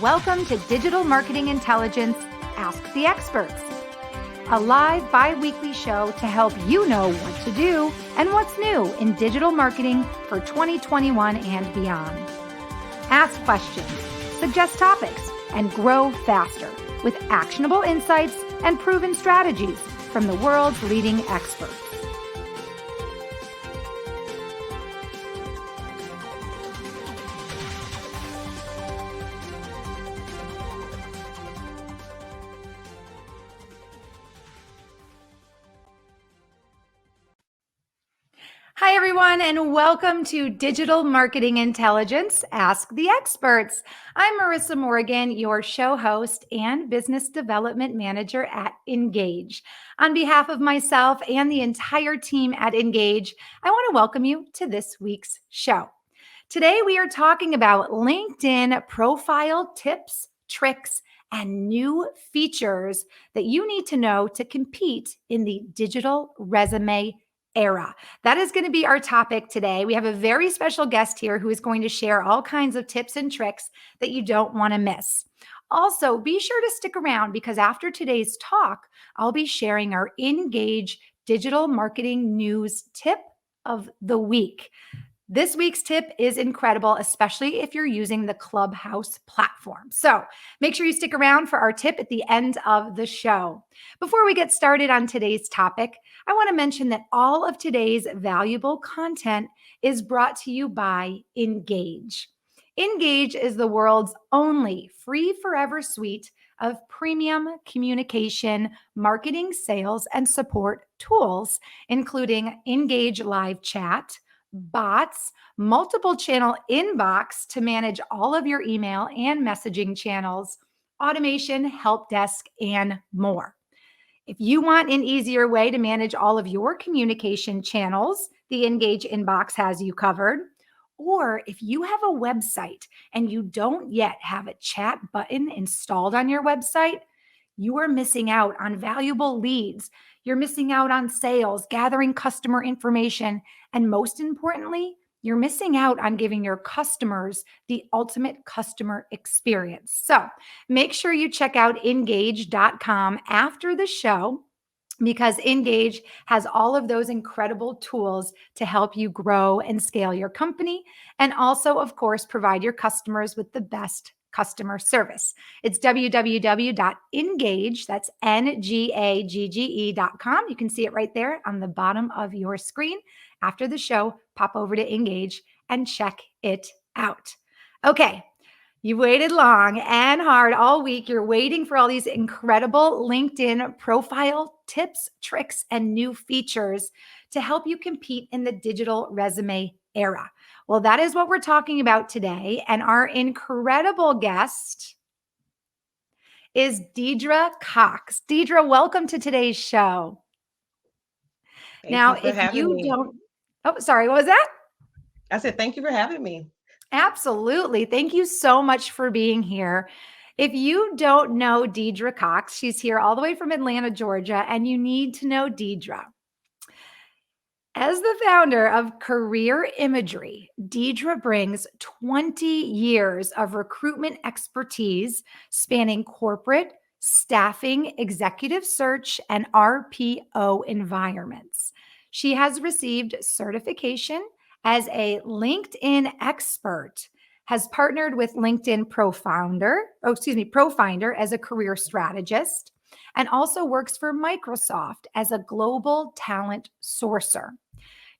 Welcome to Digital Marketing Intelligence Ask the Experts, a live bi-weekly show to help you know what to do and what's new in digital marketing for 2021 and beyond. Ask questions, suggest topics, and grow faster with actionable insights and proven strategies from the world's leading experts. Hi, everyone, and welcome to Digital Marketing Intelligence Ask the Experts. I'm Marissa Morgan, your show host and business development manager at Engage. On behalf of myself and the entire team at Engage, I want to welcome you to this week's show. Today, we are talking about LinkedIn profile tips, tricks, and new features that you need to know to compete in the digital resume era. That is going to be our topic today. We have a very special guest here who is going to share all kinds of tips and tricks that you don't want to miss. Also, be sure to stick around because after today's talk, I'll be sharing our Engage digital marketing news tip of the week. This week's tip is incredible, especially if you're using the Clubhouse platform. So make sure you stick around for our tip at the end of the show. Before we get started on today's topic, I want to mention that all of today's valuable content is brought to you by Engage. Engage is the world's only free forever suite of premium communication, marketing, sales, and support tools, including Engage Live Chat, bots, multiple channel inbox to manage all of your email and messaging channels, automation, help desk, and more. If you want an easier way to manage all of your communication channels, the Engage inbox has you covered. Or if you have a website and you don't yet have a chat button installed on your website, you are missing out on valuable leads. You're missing out on sales, gathering customer information, and most importantly, you're missing out on giving your customers the ultimate customer experience. So make sure you check out engage.com after the show because Engage has all of those incredible tools to help you grow and scale your company and also, of course, provide your customers with the best customer service. It's www.engage, that's Ngagge.com. You can see it right there on the bottom of your screen. After the show, pop over to Engage and check it out. Okay, you waited long and hard all week. You're waiting for all these incredible LinkedIn profile tips, tricks, and new features to help you compete in the digital resume era. Well, that is what we're talking about today. And our incredible guest is Deidra Cox. Deidra, welcome to today's show. Thank you for having me. Oh, sorry, what was that? I said, thank you for having me. Absolutely. Thank you so much for being here. If you don't know Deidra Cox, she's here all the way from Atlanta, Georgia, and you need to know Deidra. As the founder of Career Imagery, Deidra brings 20 years of recruitment expertise spanning corporate, staffing, executive search, and RPO environments. She has received certification as a LinkedIn expert, has partnered with LinkedIn Profinder as a career strategist, and also works for Microsoft as a global talent sourcer.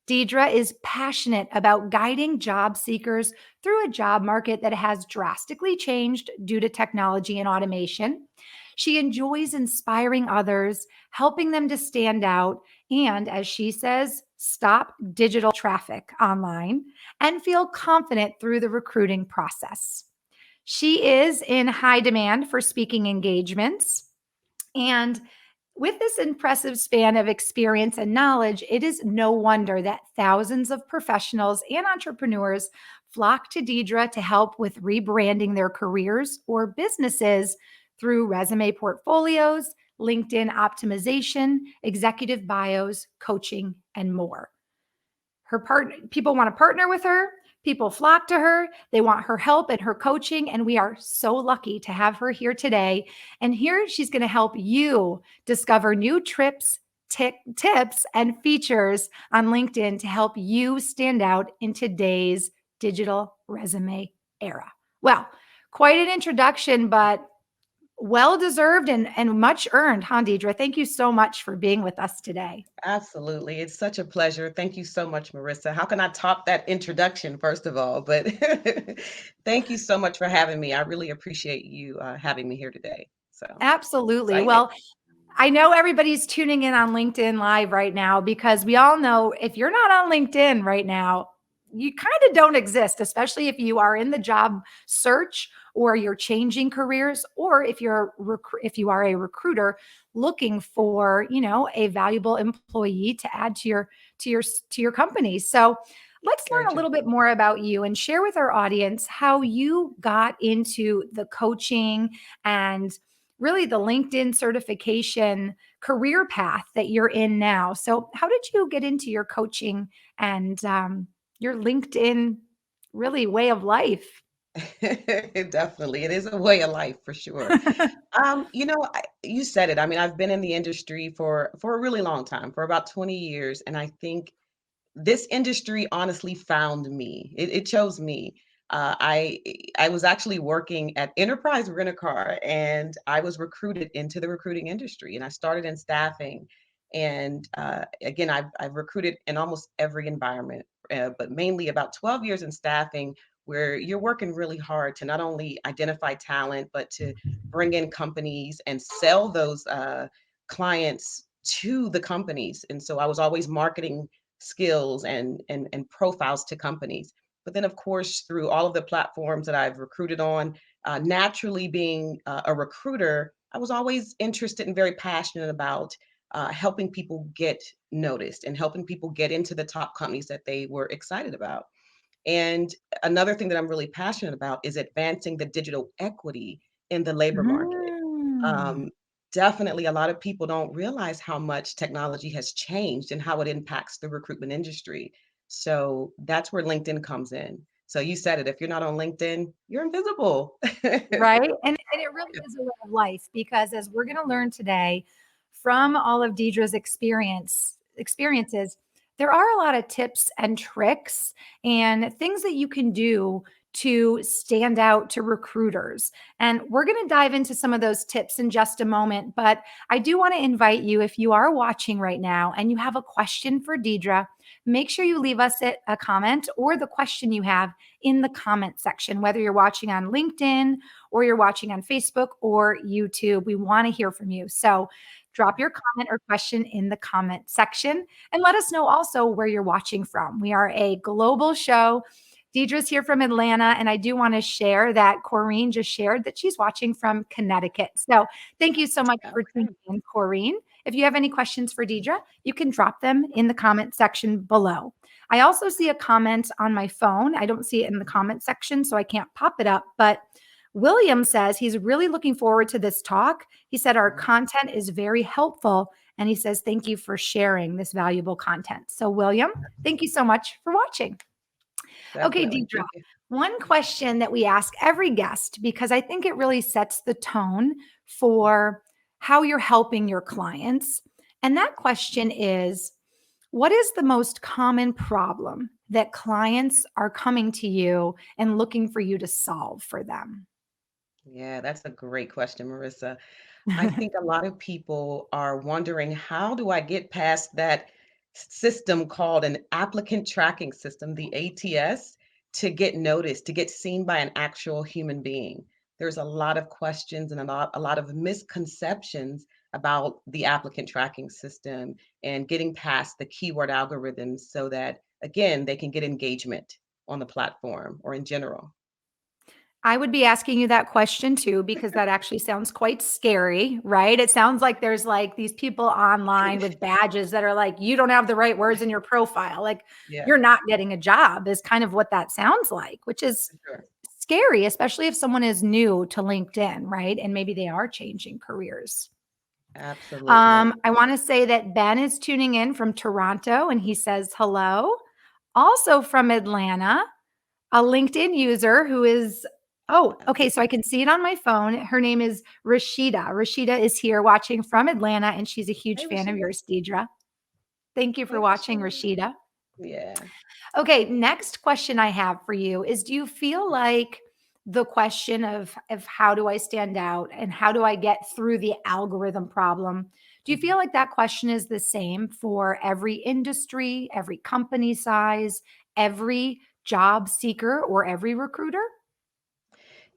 Deidra is passionate about guiding job seekers through a job market that has drastically changed due to technology and automation. She enjoys inspiring others, helping them to stand out, and as she says, stop digital traffic online and feel confident through the recruiting process. She is in high demand for speaking engagements, and with this impressive span of experience and knowledge, it is no wonder that thousands of professionals and entrepreneurs flock to Deidra to help with rebranding their careers or businesses through resume portfolios, LinkedIn optimization, executive bios, coaching, and more. People want to partner with her. People flock to her. They want her help and her coaching. And we are so lucky to have her here today. And here she's going to help you discover new tips and features on LinkedIn to help you stand out in today's digital resume era. Well, quite an introduction, but well deserved and much earned, huh, Deidra? Thank you so much for being with us today. Absolutely. It's such a pleasure. Thank you so much, Marissa. How can I top that introduction, first of all? But thank you so much for having me. I really appreciate you having me here today. So Absolutely. excited. Well, I know everybody's tuning in on LinkedIn Live right now because we all know if you're not on LinkedIn right now, you kind of don't exist, especially if you are in the job search or you're changing careers, or if if you are a recruiter looking for, a valuable employee to add to your company. So let's Very learn a true. little bit more about you and share with our audience how you got into the coaching and really the LinkedIn certification career path that you're in now. So, how did you get into your coaching and your LinkedIn really way of life? Definitely. It is a way of life for sure. You said it. I mean, I've been in the industry for a really long time, for about 20 years, and I think this industry honestly found me. It chose me. I was actually working at Enterprise Rent a Car, and I was recruited into the recruiting industry, and I started in staffing. And again, I've recruited in almost every environment, but mainly about 12 years in staffing, where you're working really hard to not only identify talent, but to bring in companies and sell those clients to the companies. And so I was always marketing skills and profiles to companies. But then, of course, through all of the platforms that I've recruited on, naturally being a recruiter, I was always interested and very passionate about helping people get noticed and helping people get into the top companies that they were excited about. And another thing that I'm really passionate about is advancing the digital equity in the labor market. Mm. Um, Definitely, a lot of people don't realize how much technology has changed and how it impacts the recruitment industry. So that's where LinkedIn comes in. So you said it, if you're not on LinkedIn, you're invisible. Right? And it really is a way of life because as we're going to learn today from all of Deidre's experiences, there are a lot of tips and tricks and things that you can do to stand out to recruiters. And we're going to dive into some of those tips in just a moment. But I do want to invite you, if you are watching right now and you have a question for Deidre, make sure you leave us a comment or the question you have in the comment section, whether you're watching on LinkedIn or you're watching on Facebook or YouTube. We want to hear from you. So drop your comment or question in the comment section and let us know also where you're watching from. We are a global show. Deidre's here from Atlanta, and I do want to share that Corrine just shared that she's watching from Connecticut. So thank you so much for Okay. tuning in, Corrine. If you have any questions for Deidre, you can drop them in the comment section below. I also see a comment on my phone. I don't see it in the comment section, so I can't pop it up. But William says he's really looking forward to this talk. He said our content is very helpful. And he says, thank you for sharing this valuable content. So, William, thank you so much for watching. Okay, Definitely. Deidra, Thank you. one question that we ask every guest, because I think it really sets the tone for how you're helping your clients. And that question is, what is the most common problem that clients are coming to you and looking for you to solve for them? Yeah, that's a great question, Marissa. I think a lot of people are wondering, how do I get past that system called an applicant tracking system, the ATS, to get noticed, to get seen by an actual human being? There's a lot of questions and a lot of misconceptions about the applicant tracking system and getting past the keyword algorithms so that, again, they can get engagement on the platform or in general. I would be asking you that question too, because that actually sounds quite scary, right? It sounds like there's like these people online with badges that are like, you don't have the right words in your profile. Like Yeah, you're not getting a job, is kind of what that sounds like, which is for sure. scary, especially if someone is new to LinkedIn, right? And maybe they are changing careers. Absolutely. I want to say that Ben is tuning in from Toronto and he says hello. Also from Atlanta, a LinkedIn user who is, oh, okay, so I can see it on my phone. Her name is Rashida. Rashida is here watching from Atlanta, and she's a huge Hey, fan of Rashida. yours, Deidra. Thank you for Hey, watching, Rashida. Rashida. Yeah. Okay, next question I have for you is, do you feel like the question of how do I stand out and how do I get through the algorithm problem, do you Mhm. feel like that question is the same for every industry, every company size, every job seeker, or every recruiter?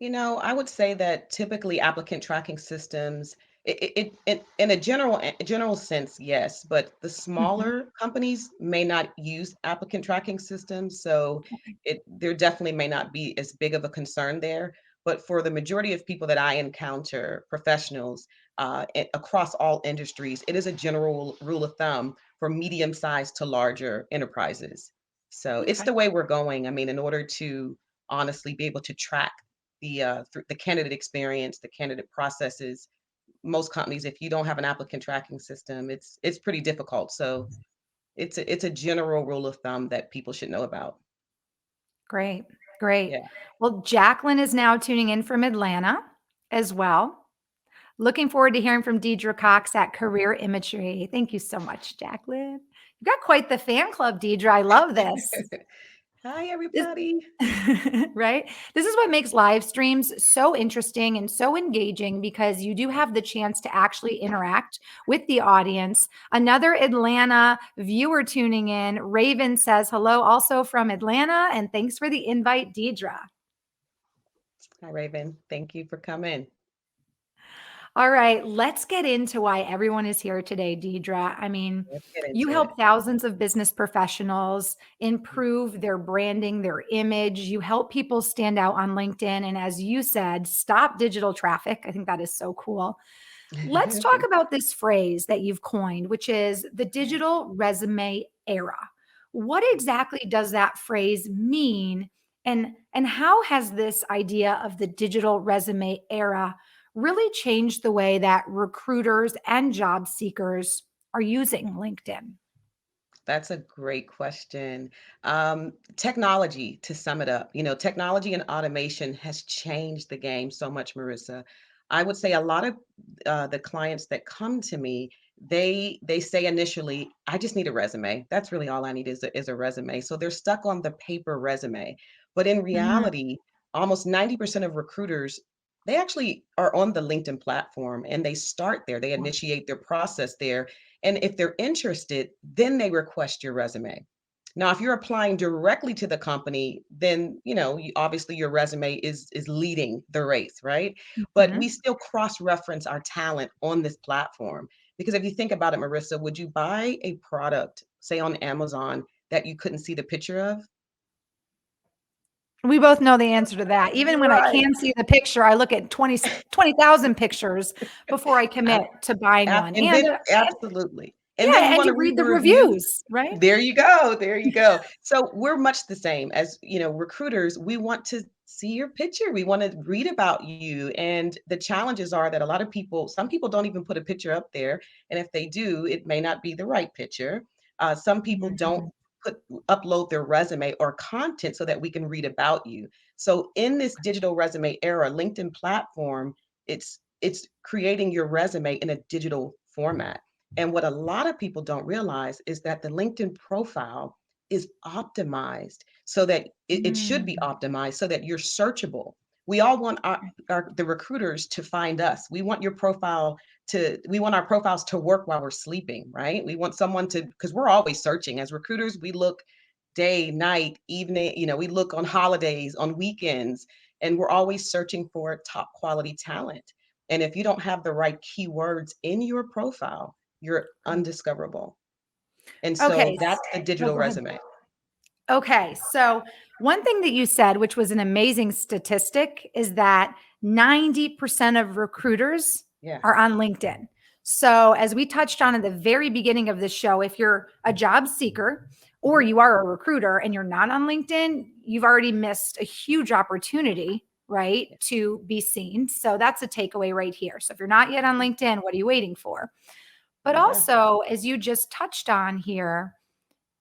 I would say that typically applicant tracking systems, it in a general sense, yes, but the Mhm. smaller companies may not use applicant tracking systems, so it there definitely may not be as big of a concern there. But for the majority of people that I encounter, professionals across all industries, it is a general rule of thumb for medium-sized to larger enterprises. So it's Okay. the way we're going. I mean, in order to honestly be able to track the candidate experience, the candidate processes. Most companies, if you don't have an applicant tracking system, it's pretty difficult. So it's a general rule of thumb that people should know about. Great. Great. Yeah. Well, Jacqueline is now tuning in from Atlanta as well. Looking forward to hearing from Deidra Cox at Career Imagery. Thank you so much, Jacqueline. You've got quite the fan club, Deidra. I love this. Hi, This everybody. right? This is what makes live streams so interesting and so engaging because you do have the chance to actually interact with the audience. Another Atlanta viewer tuning in, Raven says hello also from Atlanta and thanks for the invite, Deidra. Hi, Raven. Thank you for coming. All right, let's get into why everyone is here today, Deidra. I mean, Let's get you into it. help thousands of business professionals improve their branding, their image. You help people stand out on LinkedIn. And as you said, stop digital traffic. I think that is so cool. Let's talk about this phrase that you've coined, which is the Yeah. digital resume era. What exactly does that phrase mean? And how has this idea of the digital resume era really changed the way that recruiters and job seekers are using LinkedIn? That's a great question. Technology, to sum it up, technology and automation has changed the game so much, Marissa. I would say a lot of the clients that come to me, they say initially, I just need a resume. That's really all I need is a resume. So they're stuck on the paper resume. But in Mm, reality, almost 90% of recruiters, they actually are on the LinkedIn platform and they start there. They initiate their process there, and if they're interested, then they request your resume. Now, if you're applying directly to the company, then obviously your resume is leading the race, right? But we mhm. still cross-reference our talent on this platform because if you think about it, Marissa, would you buy a product, say on Amazon, that you couldn't see the picture of? We both know the answer to that. Even when I Right. can see the picture, I look at 20,000 pictures before I commit to buying one. And then absolutely. And then Yeah, you and wanna to read read the the reviews. reviews, right? There you go, there you go. So, we're much the same as, recruiters, we want to see your picture, we wanna read about you, and the challenges are that a lot of people some people don't even put a picture up there, and if they do, it may not be the right picture. Some people don't Mhm. put upload their resume or content so that we can read about you. So, in this digital resume era, LinkedIn platform, it's creating your resume in a digital format. And what a lot of people don't realize is that the LinkedIn profile is optimized so that it should be Mm. optimized so that you're searchable. We all want the recruiters to find us. We want our profiles to work while we're sleeping, right? We want someone to, because we're always searching. As recruiters, we look day, night, evening, we look on holidays, on weekends, and we're always searching for top quality talent. And if you don't have the right keywords in your profile, you're undiscoverable. And so Okay. that's the No, digital go ahead. resume. Okay. So, one thing that you said, which was an amazing statistic, is that 90% of recruiters Yeah. are on LinkedIn. So, as we touched on at the very beginning of this show, if you're a job seeker or Mhm. you are a recruiter and you're not on LinkedIn, you've already missed a huge opportunity, right, Yeah. to be seen. So, that's a takeaway right here. So, if you're not yet on Mhm. LinkedIn, what are you waiting for? There But you go. also, as you just touched on here,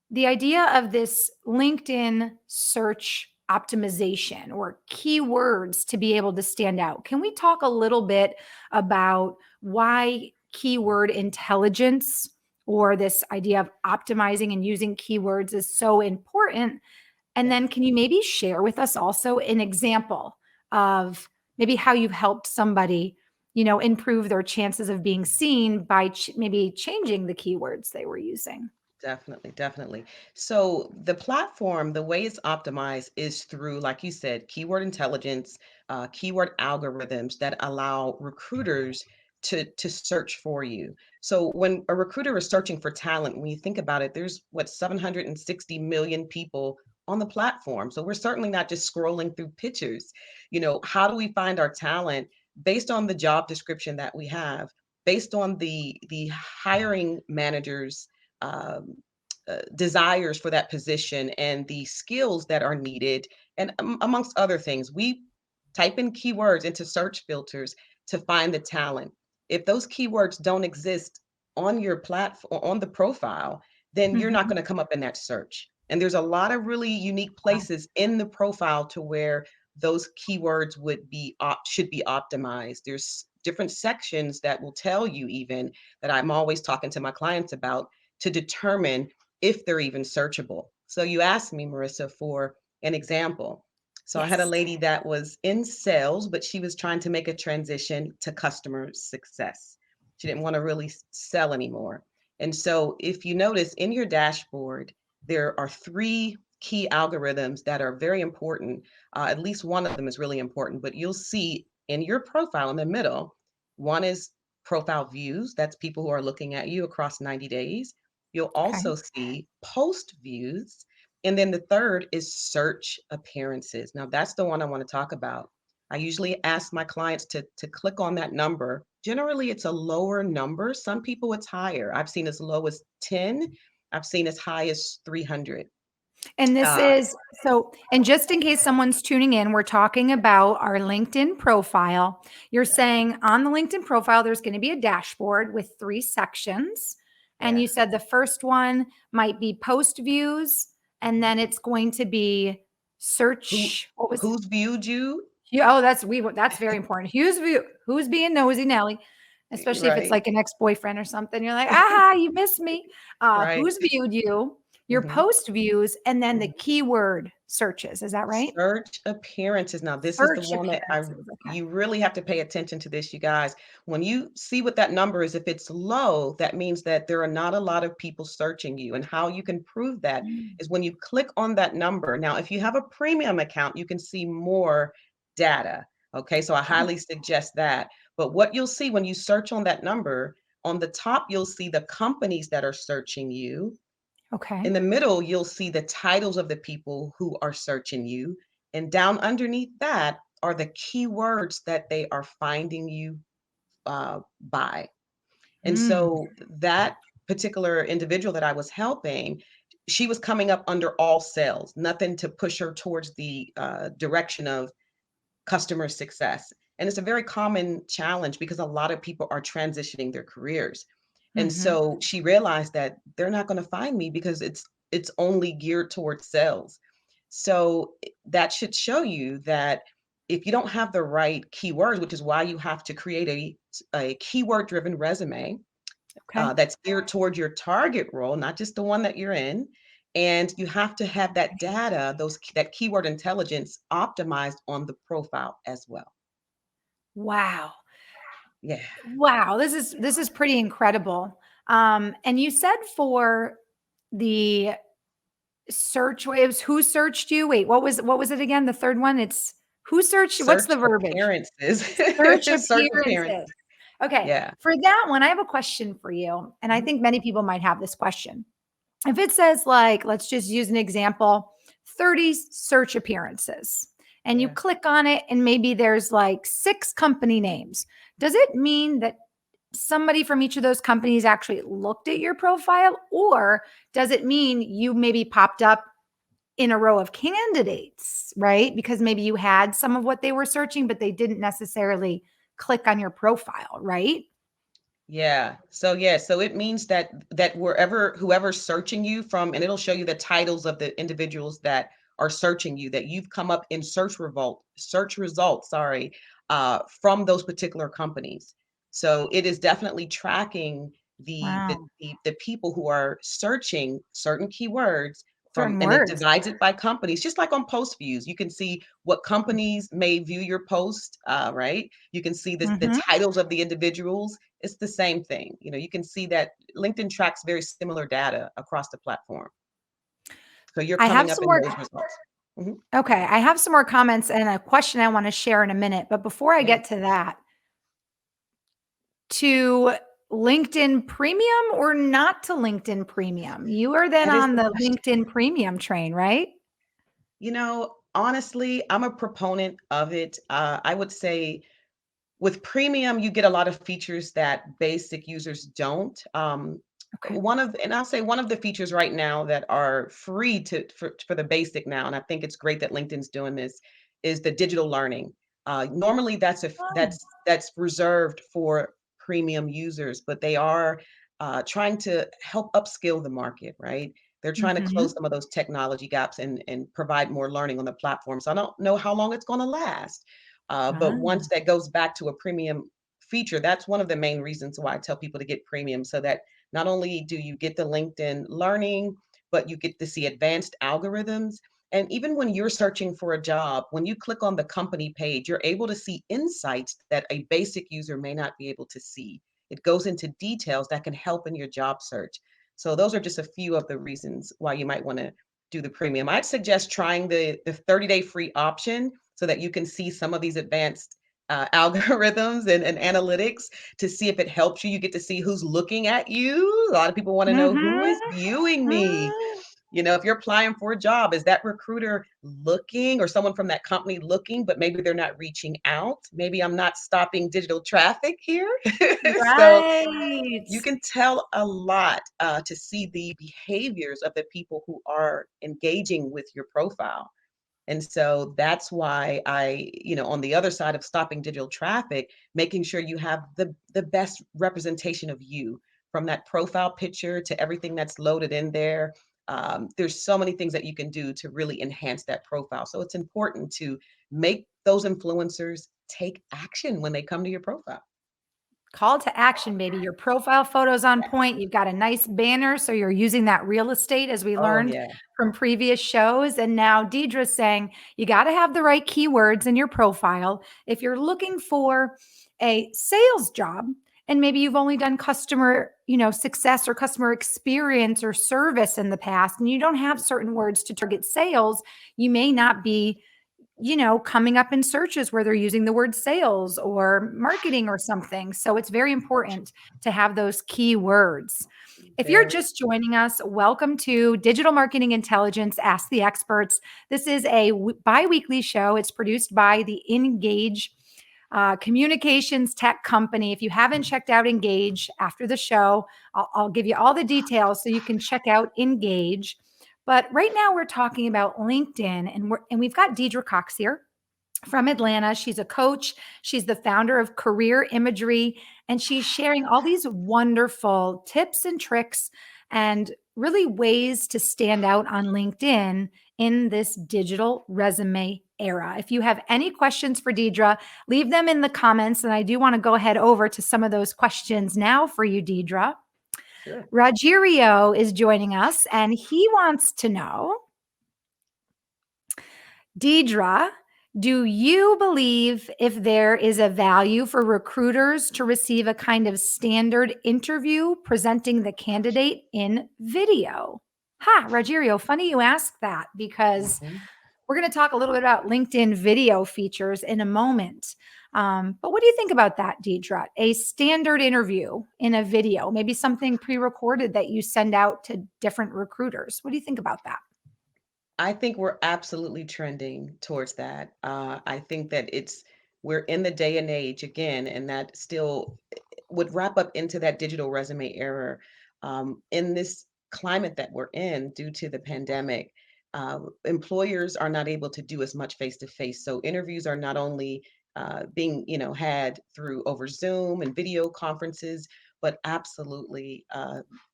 the idea of this LinkedIn search optimization or keywords to be able to stand out. Can we talk a little bit about why keyword intelligence or this idea of optimizing and using keywords is so important? And Yes. then can you maybe share with us also an example of maybe how you've helped somebody, improve their chances of being seen by maybe changing the keywords they were using? Definitely, definitely. So the platform, the way it's optimized is through, like you said, keyword intelligence, keyword algorithms that allow recruiters to search for you. So when a recruiter is searching for talent, when you think about it, there's what 760 million people on the platform. So we're certainly not just scrolling through pictures. How do we find our talent based on the job description that we have, based on the hiring managers um, desires for that position and the skills that are needed, and amongst other things. We type in keywords into search filters to find the talent. If those keywords don't exist on your platform, on the profile, then you're not Mhm. going to come up in that search. And there's a lot of really unique places in the profile to where those keywords should be optimized. There's different sections that will tell you, even, that I'm always talking to my clients about, to determine if they're even searchable. So you asked me, Marissa, for an example. So I had a Yes. lady that was in sales, but she was trying to make a transition to customer success. She didn't want to really sell anymore. And so if you notice in your dashboard, there are three key algorithms that are very important. At least one of them is really important, but you'll see in your profile in the middle, one is profile views. That's people who are looking at you across 90 days. You'll Okay. also see post views. And then the third is search appearances. Now, that's the one I want to talk about. I usually ask my clients to click on that number. Generally, it's a lower number. Some people, it's higher. I've seen as low as 10, I've seen as high as 300. And this Uh, is so, and just in case someone's tuning in, we're talking about our LinkedIn profile. You're yeah, saying on the LinkedIn profile, there's going to be a dashboard with three sections. And yeah. you said the first one might be post views, and Mhm. then it's going to be Who search. What was who's viewed you? Yeah, oh, that's very important. Who's being nosy Nelly, especially if it's Right, like an ex-boyfriend or something. You're like, aha, you missed me. right. Who's viewed you, your Mhm. post views, and then the Mhm. keyword searches. Is that right? Search appearances. Now, this is the Search one that I appearances. Okay. you really have to pay attention to this, you guys. When you see what that number is, if it's low, that means that there are not a lot of people searching you. And how you can prove that Mm. is when you click on that number. Now, if you have a premium account, you can see more data. Okay, so I Okay. highly suggest that. But what you'll see when you search on that number, on the top, you'll see the companies that are searching you. Okay. In the middle, you'll see the titles of the people who are searching you. And down underneath that are the keywords that they are finding you by. And Mm. so that particular individual that I was helping, she was coming up under all sales, nothing to push her towards the direction of customer success. And it's a very common challenge because a lot of people are transitioning their careers. And Hmm. so she realized that they're not going to find me because it's only geared towards sales. So that should show you that if you don't have the right keywords, which is why you have to create a keyword driven resume Okay. that's geared toward your target role, not just the one that you're in. And you have to have that data, that keyword intelligence optimized on the profile as well. Wow. Yeah. Wow. This is pretty incredible. And you said for the search, it was who searched you. Wait, what was it again? The third one? It's who searched you. What's Search the verbiage? appearances. Search Search appearance. appearances. Okay. Yeah. For that one, I have a question for you. And I Mhm. think many people might have this question. If it says, like, let's just use an example, 30 search appearances, and you Yeah. click on it, and maybe there's like six company names, does it mean that somebody from each of those companies actually looked at your profile? Or does it mean you maybe popped up in a row of candidates, right? Because maybe you had some of what they were searching, but they didn't necessarily click on your profile, right? Yeah. So it means that whoever's searching you from, and it'll show you the titles of the individuals that are searching you, that you've come up in search results, sorry, from those particular companies. So it is definitely tracking Wow. the people who are searching certain keywords from, Certain and it words. divides it by companies, just like on post views. You can see what companies may view your post, right? You can see the Mhm. titles of the individuals. It's the same thing. You can see that LinkedIn tracks very similar data across the platform. So you're I have coming up some in more. those results. Mhm. Okay, I have some more comments and a question I want to share in a minute. But before I Yeah, get to that, to LinkedIn Premium or not to LinkedIn Premium? You are then that is on the the question. LinkedIn Premium train, right? Honestly, I'm a proponent of it. I would say with premium, you get a lot of features that basic users don't. Okay. And I'll say one of the features right now that are free for the basic now, and I think it's great that LinkedIn's doing this, is the digital learning. Normally, Oh. that's reserved for premium users, but they are trying to help upskill the market, right? They're trying to close Mhm. some of those technology gaps and provide more learning on the platform. So I don't know how long it's going to last, but Ah. once that goes back to a premium feature, that's one of the main reasons why I tell people to get premium, so that not only do you get the LinkedIn learning, but you get to see advanced algorithms. And even when you're searching for a job, when you click on the company page, you're able to see insights that a basic user may not be able to see. It goes into details that can help in your job search. So those are just a few of the reasons why you might want to do the premium. I'd suggest trying the 30-day free option so that you can see some of these advanced algorithms and analytics to see if it helps you. You get to see who's looking at you. A lot of people want to know who is Mhm. viewing me. Mm. If you're applying for a job, is that recruiter looking, or someone from that company looking, but maybe they're not reaching out? Maybe I'm not stopping digital traffic here. So Right. you can tell a lot to see the behaviors of the people who are engaging with your profile. And so that's why on the other side of stopping digital traffic, making sure you have the best representation of you, from that profile picture to everything that's loaded in there. There's so many things that you can do to really enhance that profile. So it's important to make those influencers take action when they come to your profile. Call to action, baby. Your profile photo's on point. You've got a nice banner, so you're using that real estate as we Oh, learned yeah. from previous shows. And now Deidre's saying you got to have the right keywords in your profile. If you're looking for a sales job and maybe you've only done customer, success or customer experience or service in the past, and you don't have certain words to target sales, you may not be coming up in searches where they're using the word sales or marketing or something. So it's very important to have those keywords. If you're Very. just joining us, welcome to Digital Marketing Intelligence Ask the Experts. This is a bi weekly show. It's produced by the Engage communications tech company. If you haven't checked out Engage after the show, I'll give you all the details so you can check out Engage. But right now we're talking about LinkedIn, and we've got Deidra Cox here from Atlanta. She's a coach. She's the founder of Career Imagery, and she's sharing all these wonderful tips and tricks and really ways to stand out on LinkedIn in this digital resume era. If you have any questions for Deidra, leave them in the comments. And I do want to go ahead over to some of those questions now for you, Deidra. Sure. Rogerio is joining us, and he wants to know, Deidra, do you believe if there is a value for recruiters to receive a kind of standard interview presenting the candidate in video? Ha, Rogerio, funny you asked that because Mhm. we're going to talk a little bit about LinkedIn video features in a moment. But what do you think about that, Deidra? A standard interview in a video, maybe something pre recorded that you send out to different recruiters. What do you think about that? I think we're absolutely trending towards that. I think that we're in the day and age again, and that still would wrap up into that digital resume era. In this climate that we're in due to the pandemic, employers are not able to do as much face to face. So interviews are not only being, had through over Zoom and video conferences, but absolutely,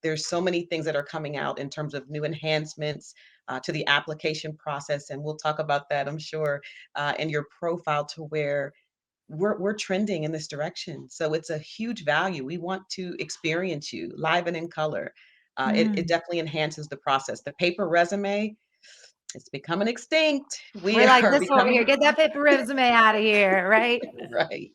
there's so many things that are coming out in terms of new enhancements, to the application process. And we'll talk about that, I'm sure, in your profile to where we're trending in this direction. So it's a huge value. We want to experience you live and in color. It Mm. definitely enhances the process. The paper resume, it's becoming extinct. We We're like are this over here. becoming Get that paper resume out of here, right? right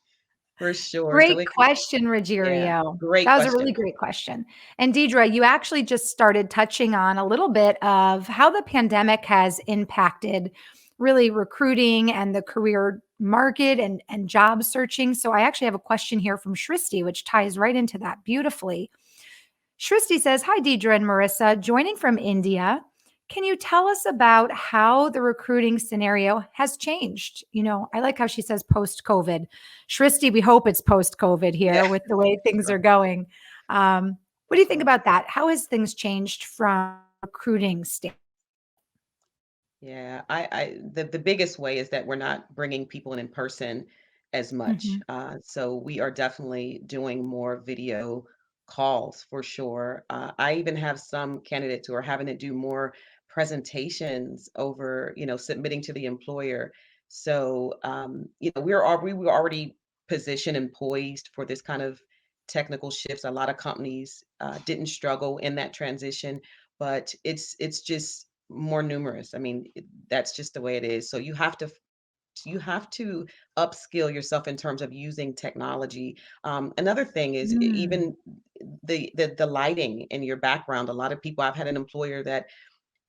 for sure. So Great it can, question, yeah, Rogerio. great That was a really question. great question. And Deidra, you actually just started touching on a little bit of how the pandemic has impacted really recruiting and the career market and job searching. So I actually have a question here from Shristi, which ties right into that beautifully. Shristi says, "Hi, Deidra and Marissa, joining from India. Can you tell us about how the recruiting scenario has changed?" I like how she says post COVID. Shristi, we hope it's post COVID here Yeah, with the way things right, are going. What do you think right. about that? How has things changed from recruiting standpoint? Yeah, the biggest way is that we're not bringing people in person as much. Mhm. So we are definitely doing more video calls for sure. I even have some candidates who are having to do more presentations over, submitting to the employer. So, we were already positioned and poised for this kind of technical shifts. A lot of companies didn't struggle in that transition, but it's just more numerous. I mean, that's just the way it is. So you have to upskill yourself in terms of using technology. Another thing is Mm. even the lighting in your background. A lot of people. I've had an employer that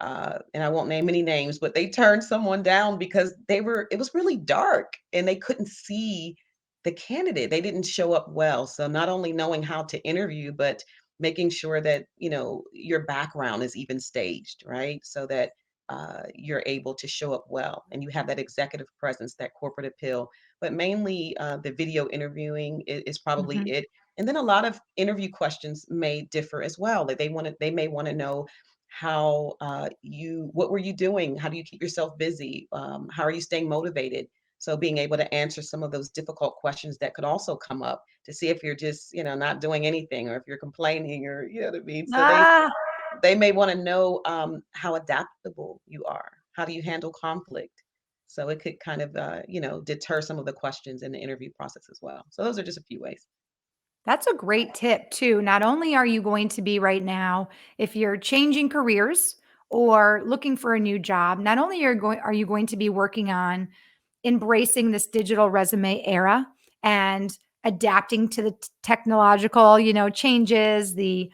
and I won't name any names, but they turned someone down because it was really dark and they couldn't see the candidate. They didn't show up well. So not only knowing how to interview, but making sure that, your background is even staged, right? So that you're able to show up well and you have that executive presence, that corporate appeal. But mainly the video interviewing is probably Mhm. it. And then a lot of interview questions may differ as well. That they may want to know how what were you doing, how do you keep yourself busy, how are you staying motivated, so being able to answer some of those difficult questions that could also come up to see if you're just not doing anything or if you're complaining or you know what I mean. So Ah, they may want to know how adaptable you are, how do you handle conflict, so it could kind of deter some of the questions in the interview process as well. So those are just a few ways. that's a great tip too. Not only are you going to be right now, if you're changing careers or looking for a new job, not only are you going to be working on embracing this digital resume era and adapting to the technological, changes, the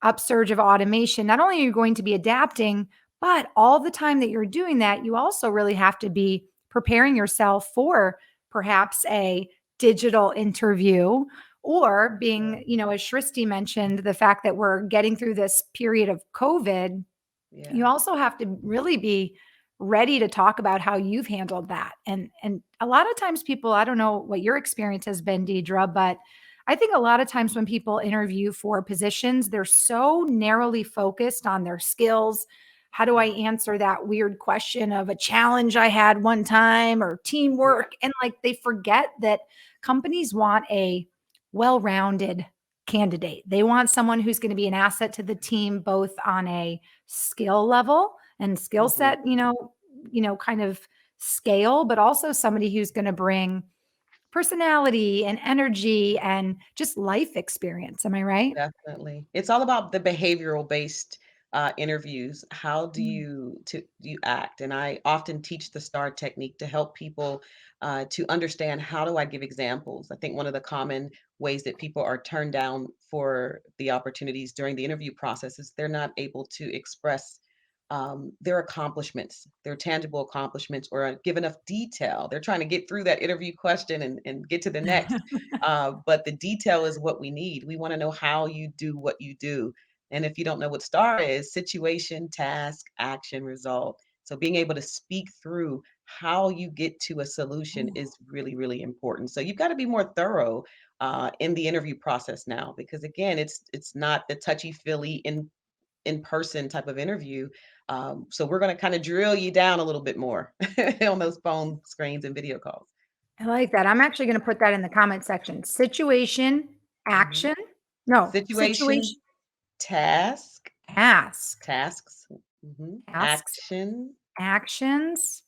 upsurge of automation. Not only are you going to be adapting, but all the time that you're doing that, you also really have to be preparing yourself for perhaps a digital interview or Yeah, being, as Shristi mentioned, the fact that we're getting through this period of COVID, yeah. you also have to really be ready to talk about how you've handled that. And a lot of times people, I don't know what your experience has been, Deidra, but I think a lot of times when people interview for positions, they're so narrowly focused on their skills. How do I Mm. answer that weird question of a challenge I had one time or Yeah. teamwork? And like they forget that companies want a well-rounded candidate. They want someone who's going to be an asset to the team both on a skill level and skill Mhm. set, kind of scale, but also somebody who's going to bring personality and energy and just life experience. Am I right? Definitely. It's all about the behavioral based interviews. How do Mm. you act? And I often teach the STAR technique to help people to understand how do I give examples. I think one of the common ways that people are turned down for the opportunities during the interview process is they're not able to express their accomplishments, their tangible accomplishments, or give enough detail. They're trying to get through that interview question and get to the next. But the detail is what we need. We want to know how you do what you do. And if you don't know what STAR is, situation, task, action, result. So being able to speak through how you get to a solution Ooh, is really, really important. So you've got to be more thorough in the interview process now, because again, it's not the touchy feely in person type of interview. So we're going to kind of drill you down a little bit more on those phone screens and video calls. I like that. I'm actually going to put that in the comment section. Situation, Mhm. action. No, Situation, situation, task, ask. tasks. Tasks, Action actions,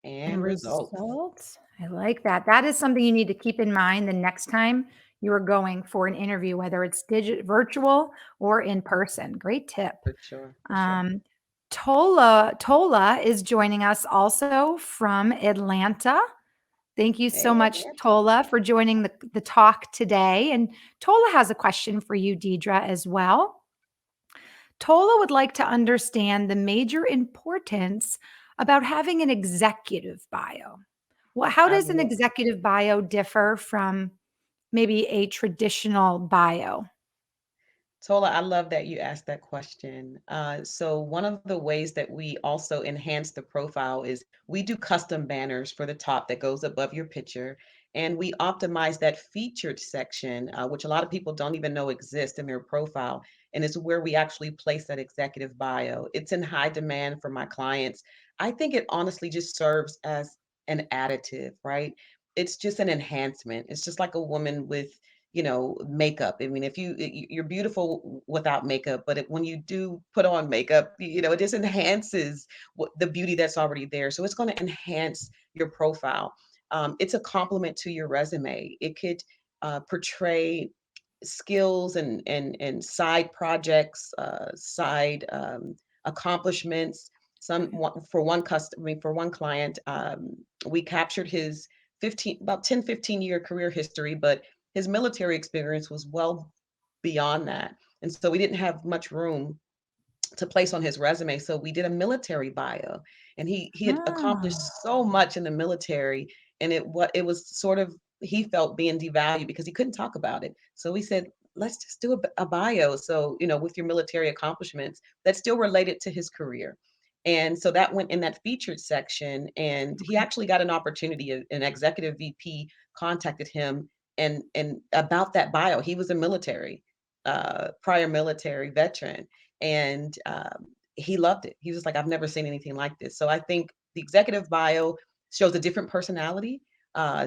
and and results. results. I like that. That is something you need to keep in mind the next time you are going for an interview, whether it's virtual or in person. Great tip. For sure, for sure. Um, Tola is joining us also from Atlanta. Thank you Hey, so much, Atlanta. Tola, for joining the talk today. And Tola has a question for you, Deidra, as well. Tola would like to understand the major importance about having an executive bio. Well, how I does an love executive bio differ from maybe a traditional bio? Tola, I love that you asked that question. So one of the ways that we also enhance the profile is we do custom banners for the top that goes above your picture, and we optimize that featured section, which a lot of people don't even know exists in their profile, and it's where we actually place that executive bio. It's in high demand for my clients. I think it honestly just serves as an additive, right? It's just an enhancement. It's just like a woman with makeup. I mean, if you're beautiful without makeup, but when you do put on makeup, it just enhances the beauty that's already there. So it's going to enhance your profile. It's a complement to your resume. It could portray skills and side projects, side accomplishments. For one customer, I mean, for one client, we captured his 15 year career history, but his military experience was well beyond that. And so we didn't have much room to place on his resume. So we did a military bio, and he had accomplished Oh, so much in the military, and it was sort of he felt being devalued because he couldn't talk about it. So we said, let's just do a bio. So with your military accomplishments that's still related to his career. And so that went in that featured section, and he actually got an opportunity. An executive VP contacted him and about that bio. He was a prior military veteran, and he loved it. He was like, I've never seen anything like this. So I think the executive bio shows a different personality,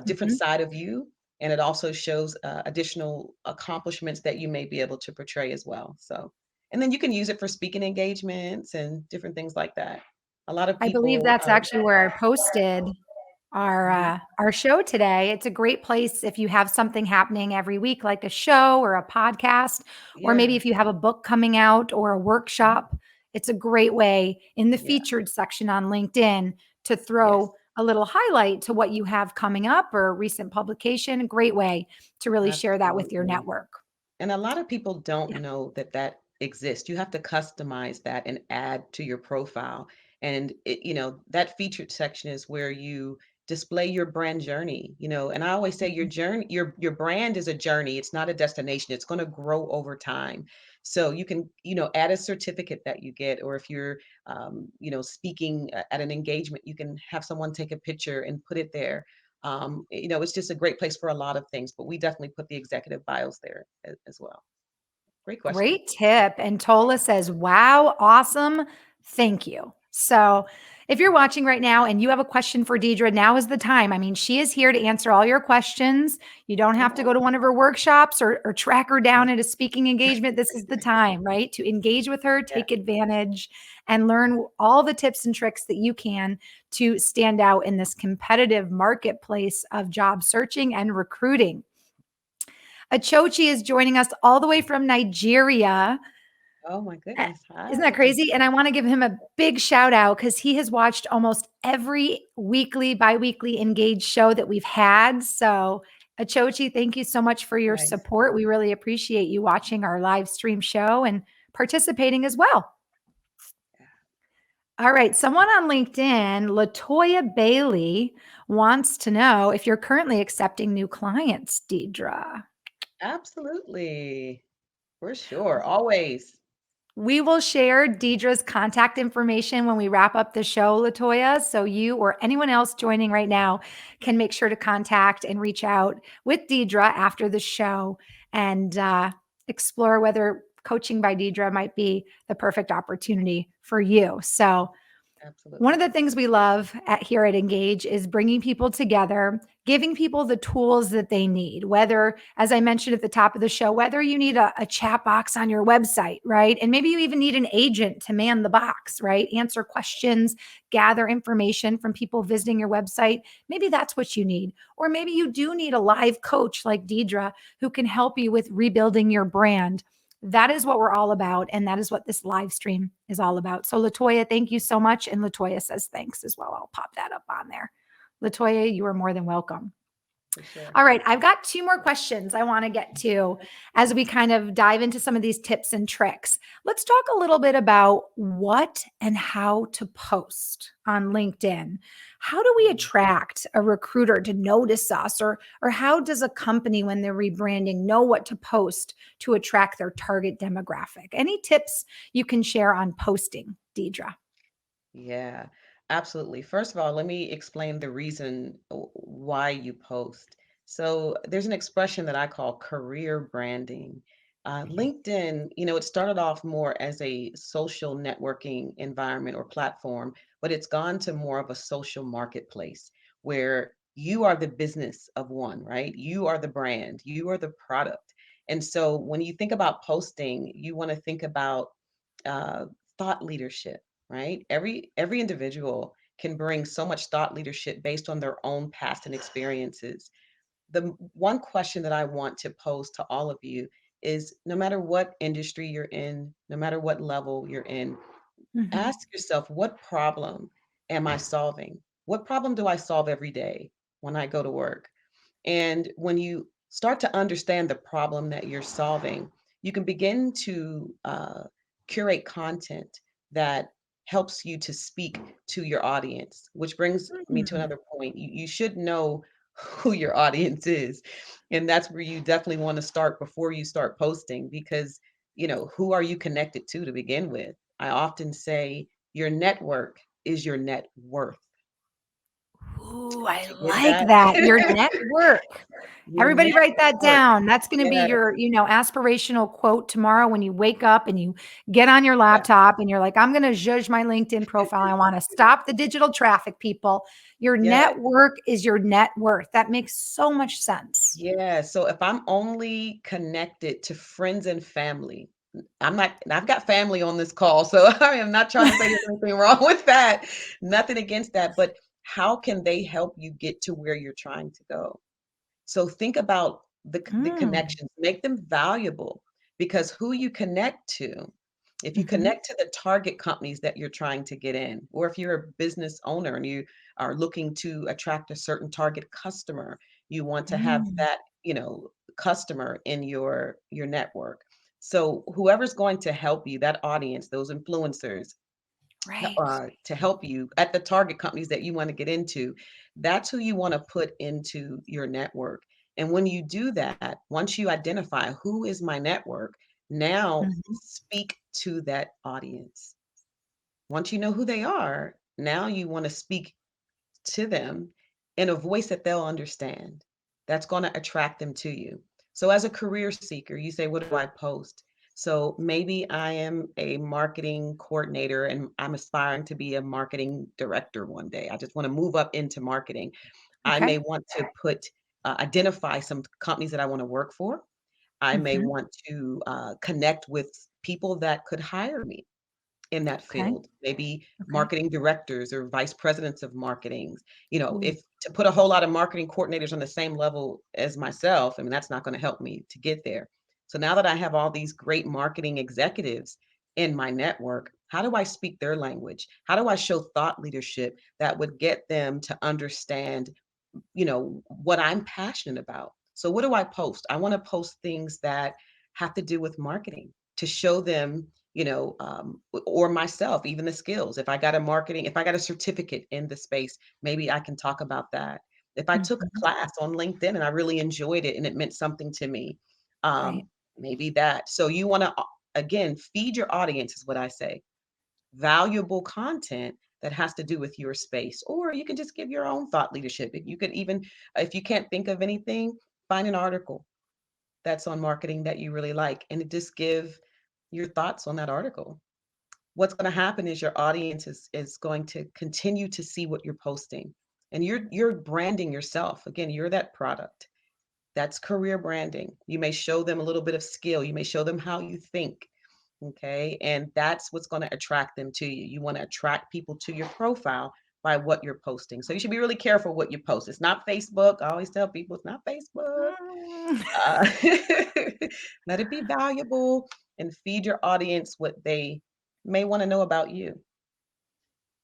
different mhm. side of you, and it also shows additional accomplishments that you may be able to portray as well. So, and then you can use it for speaking engagements and different things like that. A lot of I believe people, that's actually where I posted mhm, our show today. It's a great place if you have something happening every week, like a show or a podcast, or maybe yeah, if you have a book coming out or a mhm, workshop. It's a great way in the yeah, featured section on LinkedIn to yes, throw a little highlight to what you have coming up or a recent publication. A great way to really share that with your absolutely. network. And a lot of people don't Yeah. know that that exists. You have to customize that and add to your profile. And that featured section is where you display your brand journey, and I always say your Mhm. journey, your brand is a journey. It's not a destination. It's going to grow over time. So you can, add a certificate that you get, or if you're, speaking at an engagement, you can have someone take a picture and put it there. It's just a great place for a lot of things, but we definitely put the executive bios there as well. Great question. Great tip. And Tola says, wow, awesome. Thank you. So, if you're watching right now and you have a question for Deidra, now is the time. I mean, she is here to answer all your questions. You don't have to go Yeah. to one of her workshops or track her down Yes. at a speaking engagement. This is the time, right? To engage with her, Yeah. take advantage, and learn all the tips and tricks that you can to stand out in this competitive marketplace of job searching and recruiting. Achochi is joining us all the way from Nigeria. Oh my Eh, goodness. Isn't that Hi. crazy? And I want to give him a big shout out because he has watched almost every weekly, biweekly engaged show that we've had. So, Achochi, thank you so much for your Nice. support. We really appreciate you watching our live stream show and participating as well. Yeah. All right. Someone on LinkedIn, Latoya Bailey, wants to know if you're currently accepting new clients, Deidra. Absolutely. For sure. Always. We will share Deidre's contact information when we wrap up the show, Latoya. So you or anyone else joining right now can make sure to contact and reach out with Deidra after the show and explore whether coaching by Deidra might be the perfect opportunity for you. So One of Absolutely. the things we love here at Engage is bringing people together, giving people the tools that they need. Whether, as I mentioned at the top of the show, whether you need a chat box on your website, right? And maybe you even need an agent to man the box, right? Answer questions, gather information from people visiting your website. Maybe that's what you need. Or maybe you do need a live coach like Deidra who can help you with rebuilding your brand. That is what we're all about. And that is what this live stream is all about. So, Latoya, thank you so much. And Latoya says thanks as well. I'll pop that up on there. Latoya, you are more than welcome. For sure. All right, I've got two more questions I want to get to as we kind of dive into some of these tips and tricks. Let's talk a little bit about what and how to post on LinkedIn. How do we Mm. attract a recruiter to notice us, or how does a company when they're rebranding know what to post to attract their target demographic? Any tips you can share on posting, Deidra? Yeah, absolutely. First of all, let me explain the reason why you post. So there's an expression that I call career branding. LinkedIn, it started off more as a social networking environment or platform, but it's gone to more of a social marketplace where you are the business of one, right? You are the brand, you are the product. And so when you think about posting, you want to think about uh, thought leadership, right? Every individual can bring so much thought leadership based on their own past and experiences. One question that I want to pose to all of you is, no matter what industry you're in, no matter what level you're in, Mhm. ask yourself, what problem am I solving? What problem do I solve every day when I go to work? And when you start to understand the problem that you're solving, you can begin to curate content that helps you to speak to your audience, which brings me to Mm. another point. You should know who your audience is. And that's where you definitely want to start before you start posting, because, who are you connected to begin with? I often say your network is your net worth. Ooh, I Did you get like that? that. Your network. Your Everybody write that network. down. That's going to be Yeah, your, aspirational quote tomorrow when you wake up and you get on your yeah, laptop and you're like, I'm going to judge my LinkedIn profile. I want to stop the digital traffic, people. Your yeah, network is your net worth. That makes so much sense. yeah. So if I'm only connected to friends and family, I'm not, and I've got family on this call, so I am not trying to say there's anything wrong with that. Nothing against that, but how can they help you get to where you're trying to go? So think about the Mm. connections, make them valuable, because who you connect to, if you Mhm. connect to the target companies that you're trying to get in, or if you're a business owner and you are looking to attract a certain target customer, you want to have Mm. that, customer in your network. So whoever's going to help you, that audience, those influencers, Right. to help you at the target companies that you want to get into, that's who you want to put into your network. And when you do that, once you identify who is my network, now Mhm. speak to that audience. Once you know who they are, now you want to speak to them in a voice that they'll understand. That's going to attract them to you. So, as a career seeker, you say, what do I post? So, maybe I am a marketing coordinator and I'm aspiring to be a marketing director one day. I just want to move up into marketing. I Okay. may want to identify some companies that I want to work for. I may Mhm. want to connect with people that could hire me in that Okay. field, maybe Okay. marketing directors or vice presidents of marketing. Ooh. If to put a whole lot of marketing coordinators on the same level as myself, I mean, that's not going to help me to get there. So now that I have all these great marketing executives in my network, how do I speak their language? How do I show thought leadership that would get them to understand, what I'm passionate about? So what do I post? I want to post things that have to do with marketing to show them, or myself, even the skills. If I got a certificate in the space, maybe I can talk about that. If I took a Mhm. class on LinkedIn and I really enjoyed it and it meant something to me, Right. maybe that. So you want to, again, feed your audience, is what I say. Valuable content that has to do with your space, or you can just give your own thought leadership. You could even, if you can't think of anything, find an article that's on marketing that you really like and just give your thoughts on that article. what's going to happen is your audience is going to continue to see what you're posting. And you're branding yourself. Again, you're that product. That's career branding. You may show them a little bit of skill. You may show them how you think. Okay. And that's what's going to attract them to you. You want to attract people to your profile by what you're posting. So you should be really careful what you post. It's not Facebook. I always tell people it's not Facebook. Mm. Uh, let it be valuable and feed your audience what they may want to know about you.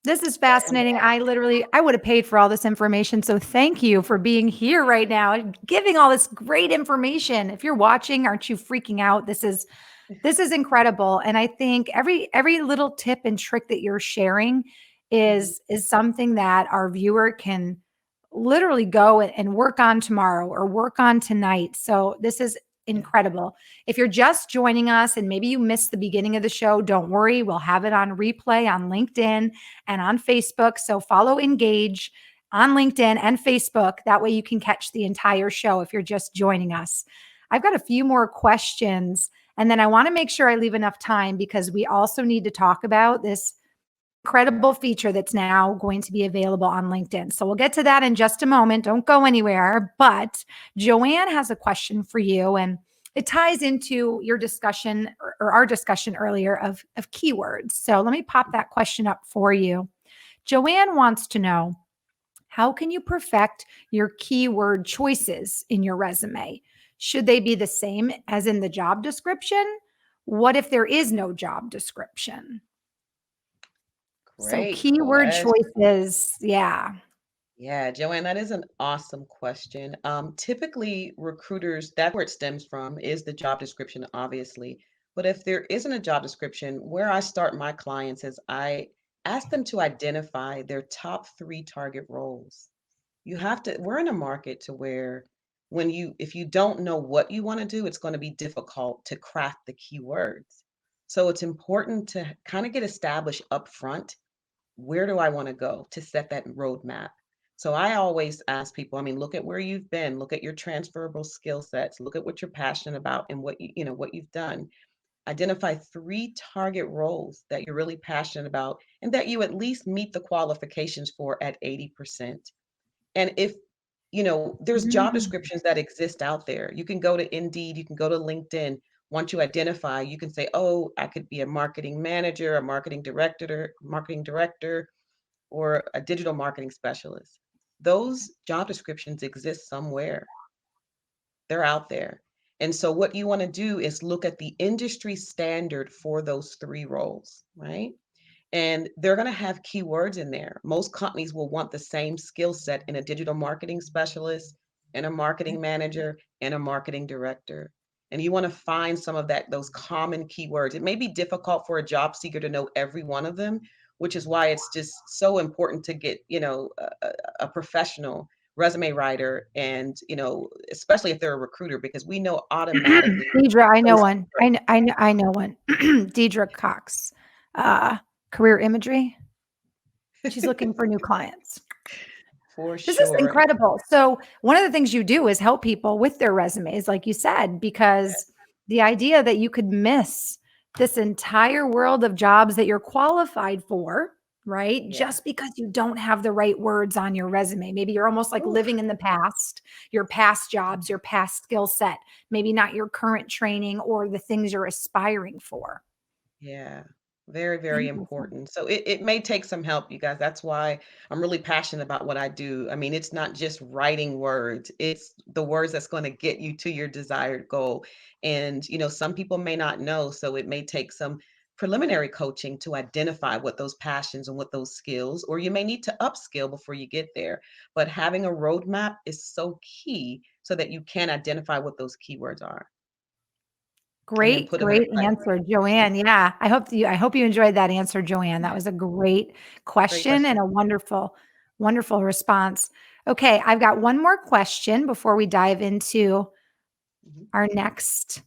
This is fascinating. I would have paid for all this information. So thank you for being here right now and giving all this great information. If you're watching, aren't you freaking out? This is incredible. And I think every little tip and trick that you're sharing Mhm. is something that our viewer can literally go and work on tomorrow or work on tonight. So this is Yeah. incredible. If you're just joining us and maybe you missed the beginning of the show, don't worry. We'll have it on replay on LinkedIn and on Facebook. So follow Engage on LinkedIn and Facebook. That way you can catch the entire show if you're just joining us. I've got a few more questions, and then I want to make sure I leave enough time because we also need to talk about this incredible feature that's now going to be available on LinkedIn. So we'll get to that in just a moment. Don't go anywhere. But Joanne has a question for you, and it ties into your discussion or our discussion earlier of keywords. So let me pop that question up for you. Joanne wants to know, how can you perfect your keyword choices in your resume? Should they be the same as in the job description? What if there is no job description? So Great keyword question. choices, yeah. Yeah, Joanne, that is an awesome question. Typically, recruiters, that's where it stems from, is the job description, obviously. But if there isn't a job description, where I start my clients is I ask them to identify their top three target roles. You have to, we're in a market to where if you don't know what you want to do, it's going to be difficult to craft the keywords. So it's important to kind of get established up front, where do I want to go, to set that roadmap. So I always ask people, I mean, look at where you've been, look at your transferable skill sets, look at what you're passionate about and what you've done. Identify three target roles that you're really passionate about and that you at least meet the qualifications for at 80%. And if there's job Mm. descriptions that exist out there. You can go to Indeed, you can go to LinkedIn. Once you identify, you can say, "Oh, I could be a marketing manager, a marketing director, or a digital marketing specialist." Those job descriptions exist somewhere. They're out there. And so what you want to do is look at the industry standard for those three roles, right? And they're going to have keywords in there. Most companies will want the same skill set in a digital marketing specialist, and a marketing manager, and a marketing director. And you want to find some of those common keywords. It may be difficult for a job seeker to know every one of them, which is why it's just so important to get, a professional resume writer, and, especially if they're a recruiter, because we know automatically Deidra, I know those one. I know one. Deidra Cox, uh, career imagery. She's looking for new clients. for This is sure. incredible. So one of the things you do is help people with their resumes, like you said, because the idea that you could miss this entire world of jobs that you're qualified for, right? Yeah. Just because you don't have the right words on your resume. Maybe you're almost like Oof. living in the past, your past jobs, your past skill set, maybe not your current training or the things you're aspiring for. Yeah, very, very Interesting. important. So it may take some help, you guys. That's why I'm really passionate about what I do. I mean, it's not just writing words, it's the words that's going to get you to your desired goal. And, some people may not know, so it may take some preliminary coaching to identify what those passions and what those skills, or you may need to upskill before you get there. But having a roadmap is so key so that you can identify what those keywords are and then Great, put them in great play. answer, Joanne. Yeah, I hope you enjoyed that answer, Joanne. That was a great Great question and question. a wonderful, wonderful response. Okay, I've got one more question before we dive into Mhm. our next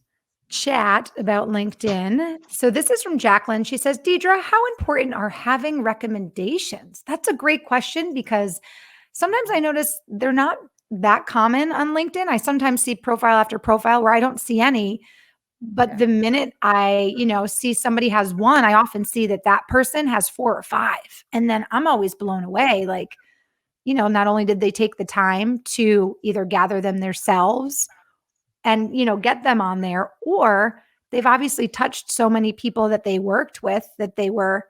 chat about LinkedIn. So this is from Jacqueline. She says, Deidra, how important are having recommendations? That's a great question because sometimes I notice they're not that common on LinkedIn. I sometimes see profile after profile where I don't see any. But Yeah. the minute I, see somebody has one, I often see that that person has 4 or 5. And then I'm always blown away. Like, not only did they take the time to either gather them themselves and, get them on there, or they've obviously touched so many people that they worked with that they were,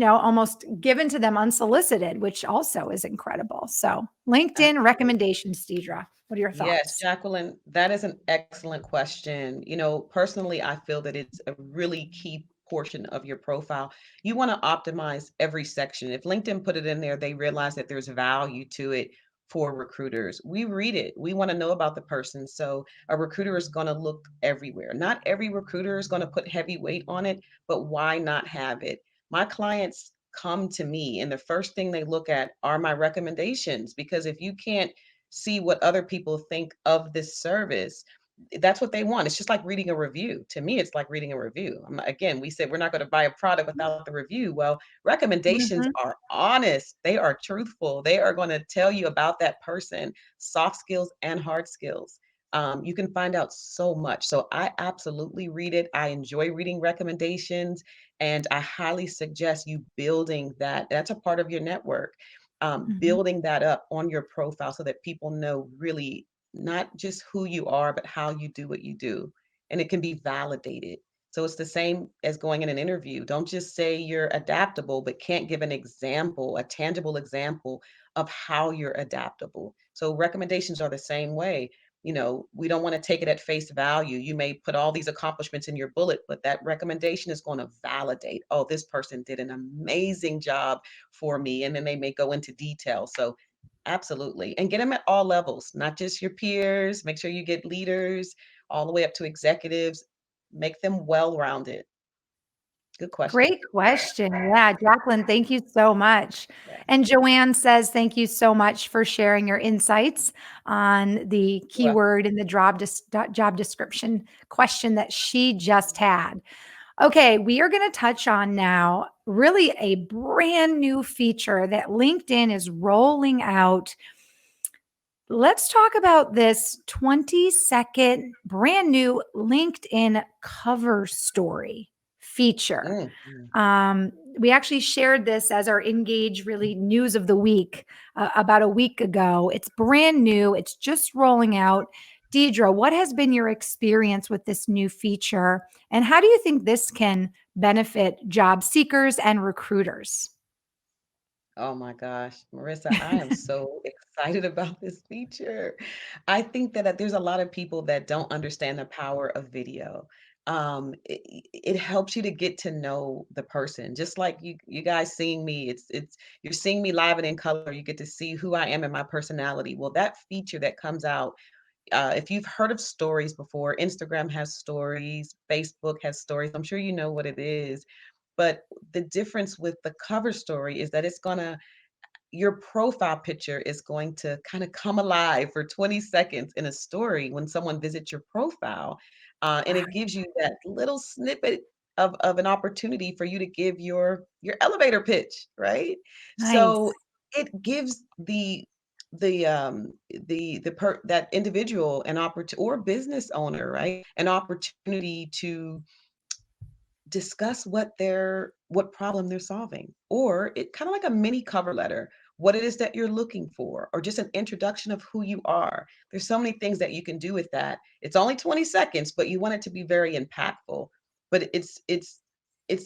almost given to them unsolicited, which also is incredible. So, LinkedIn Absolutely. recommendations, Deidra. What are your Yes, thoughts? Jacqueline, that is an excellent question. Personally, I feel that it's a really key portion of your profile. You want to optimize every section. If LinkedIn put it in there, they realize that there's value to it for recruiters. We read it. We want to know about the person. So a recruiter is going to look everywhere. Not every recruiter is going to put heavy weight on it, but why not have it? My clients come to me and the first thing they look at are my recommendations because if you can't see what other people think of this service. That's what they want. It's just like reading a review. To me, it's like reading a review. Again, we said we're not going to buy a product without the review. Well, recommendations Mhm. are honest, they are truthful, they are going to tell you about that person, soft skills and hard skills. You can find out so much. So I absolutely read it. I enjoy reading recommendations, and I highly suggest you building that. That's a part of your network, Mhm. building that up on your profile so that people know really not just who you are, but how you do what you do. And it can be validated. So it's the same as going in an interview. Don't just say you're adaptable, but can't give an example, a tangible example of how you're adaptable. So recommendations are the same way. We don't want to take it at face value. You may put all these accomplishments in your bullet, but that recommendation is going to validate, oh, this person did an amazing job for me. And then they may go into detail. So absolutely. And get them at all levels, not just your peers. Make sure you get leaders all the way up to executives. Make them well rounded. Good question. Great question. Yeah, Jacqueline, thank you so much. Yeah. And Joanne says, thank you so much for sharing your insights on the Well, keyword in the job description question that she just had. Okay, we are going to touch on now really a brand new feature that LinkedIn is rolling out. Let's talk about this 20-second brand new LinkedIn cover story feature. mm, mm. Um, we actually shared this as our Engage really news of the week about a week ago. It's brand new, it's just rolling out. Deidra, what has been your experience with this new feature? And how do you think this can benefit job seekers and recruiters? Oh my gosh, Marissa, I am so excited about this feature. I think that there's a lot of people that don't understand the power of video. It helps you to get to know the person, just like you guys seeing me. It's you're seeing me live and in color. You get to see who I am and my personality. Well, that feature that comes out, if you've heard of stories before, Instagram has stories, Facebook has stories. I'm sure you know what it is. But the difference with the cover story is that it's gonna your profile picture is going to kind of come alive for 20 seconds in a story when someone visits your profile. And Wow, it gives you that little snippet of an opportunity for you to give your elevator pitch, right? So nice. it gives that individual an opportunity or business owner, right? An opportunity to discuss what problem they're solving, or it kind of like a mini cover letter, what it is that you're looking for, or just an introduction of who you are. There's so many things that you can do with that. It's only 20 seconds, but you want it to be very impactful. But it's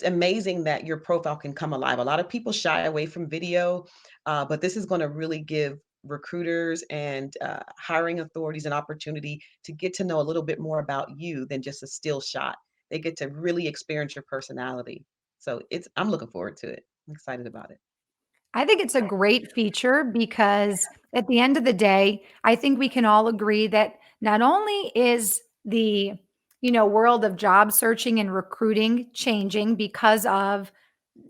amazing that your profile can come alive. A lot of people shy away from video, but this is going to really give recruiters and hiring authorities an opportunity to get to know a little bit more about you than just a still shot. They get to really experience your personality. So I'm looking forward to it. I'm excited about it. I think it's a great feature because at the end of the day, I think we can all agree that not only is the world of job searching and recruiting changing because of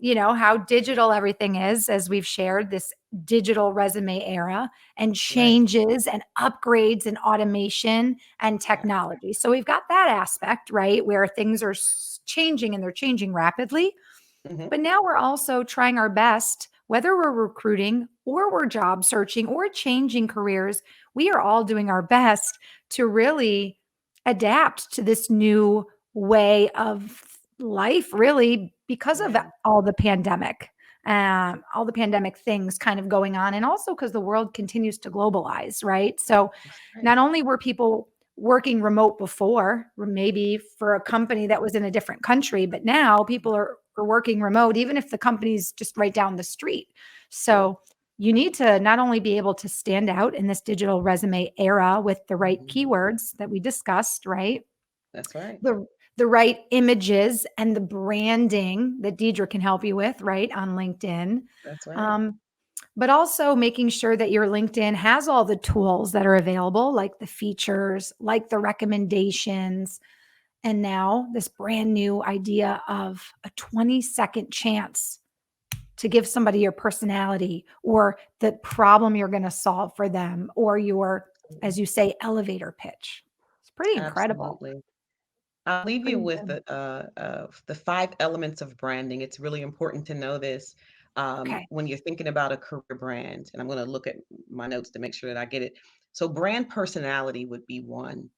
how digital everything is, as we've shared, this digital resume era, and Right. changes and upgrades and automation and Yeah. technology. So we've got that aspect, right, where things are changing and they're changing rapidly. Mhm. But now we're also trying our best, whether we're recruiting or we're job searching or changing careers, we are all doing our best to really adapt to this new way of life, really, because of Yeah, all the pandemic things kind of going on, and also because the world continues to globalize, right? So that's right. not only were people working remote before, or maybe for a company that was in a different country, but now people are working remote, even if the company's just right down the street. True. So you need to not only be able to stand out in this digital resume era with the right Mhm. keywords that we discussed, right? That's right. The right images and the branding that Deidra can help you with, right, on LinkedIn. That's right. Um, but also making sure that your LinkedIn has all the tools that are available, like the features, like the recommendations, and now this brand new idea of a 20-second chance to give somebody your personality or the problem you're going to solve for them or your, as you say, elevator pitch. It's pretty incredible. Absolutely. I'll leave you Pretty with good. the 5 elements of branding. It's really important to know this Okay. when you're thinking about a career brand. And I'm going to look at my notes to make sure that I get it. So, brand personality would be one.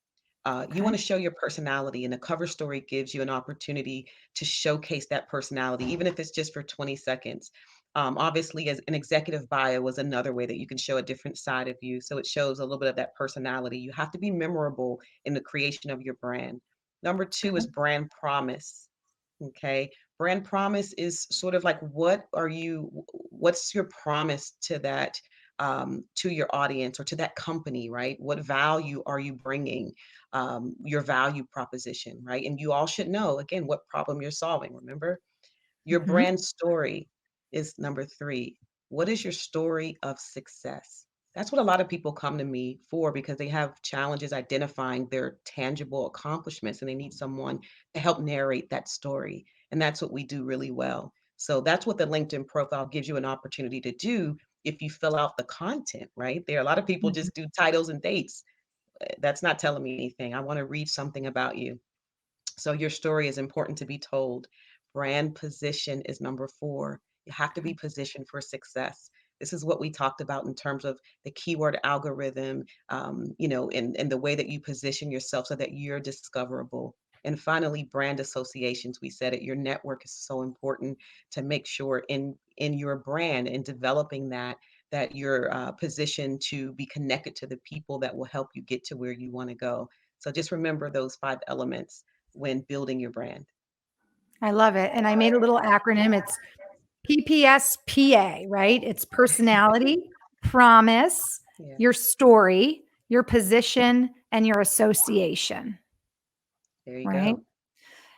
You Okay. want to show your personality, and a cover story gives you an opportunity to showcase that personality, even if it's just for 20 seconds. Obviously, as an executive bio was another way that you can show a different side of you. So it shows a little bit of that personality. You have to be memorable in the creation of your brand. Number two is Okay. brand promise. Okay. Brand promise is sort of like what's your promise to that, to your audience or to that company, right? What value are you bringing? Your value proposition, right? And you all should know, again, what problem you're solving. Remember, your Mhm. brand story is number three. What is your story of success? That's what a lot of people come to me for because they have challenges identifying their tangible accomplishments and they need someone to help narrate that story. And that's what we do really well. So that's what the LinkedIn profile gives you an opportunity to do if you fill out the content, right? There are a lot of people Mhm. just do titles and dates. That's not telling me anything. I want to read something about you. So your story is important to be told. Brand position is number four. You have to be Okay. positioned for success. This is what we talked about in terms of the keyword algorithm, and the way that you position yourself so that you're discoverable. And finally, brand associations. We said it. Your network is so important to make sure in your brand and developing that you're positioned to be connected to the people that will help you get to where you want to go. So just remember those 5 elements when building your brand. I love it. And I made a little acronym. It's PPSPA, right? It's personality, promise, Yeah, your story, your position, and your association, there you right? go.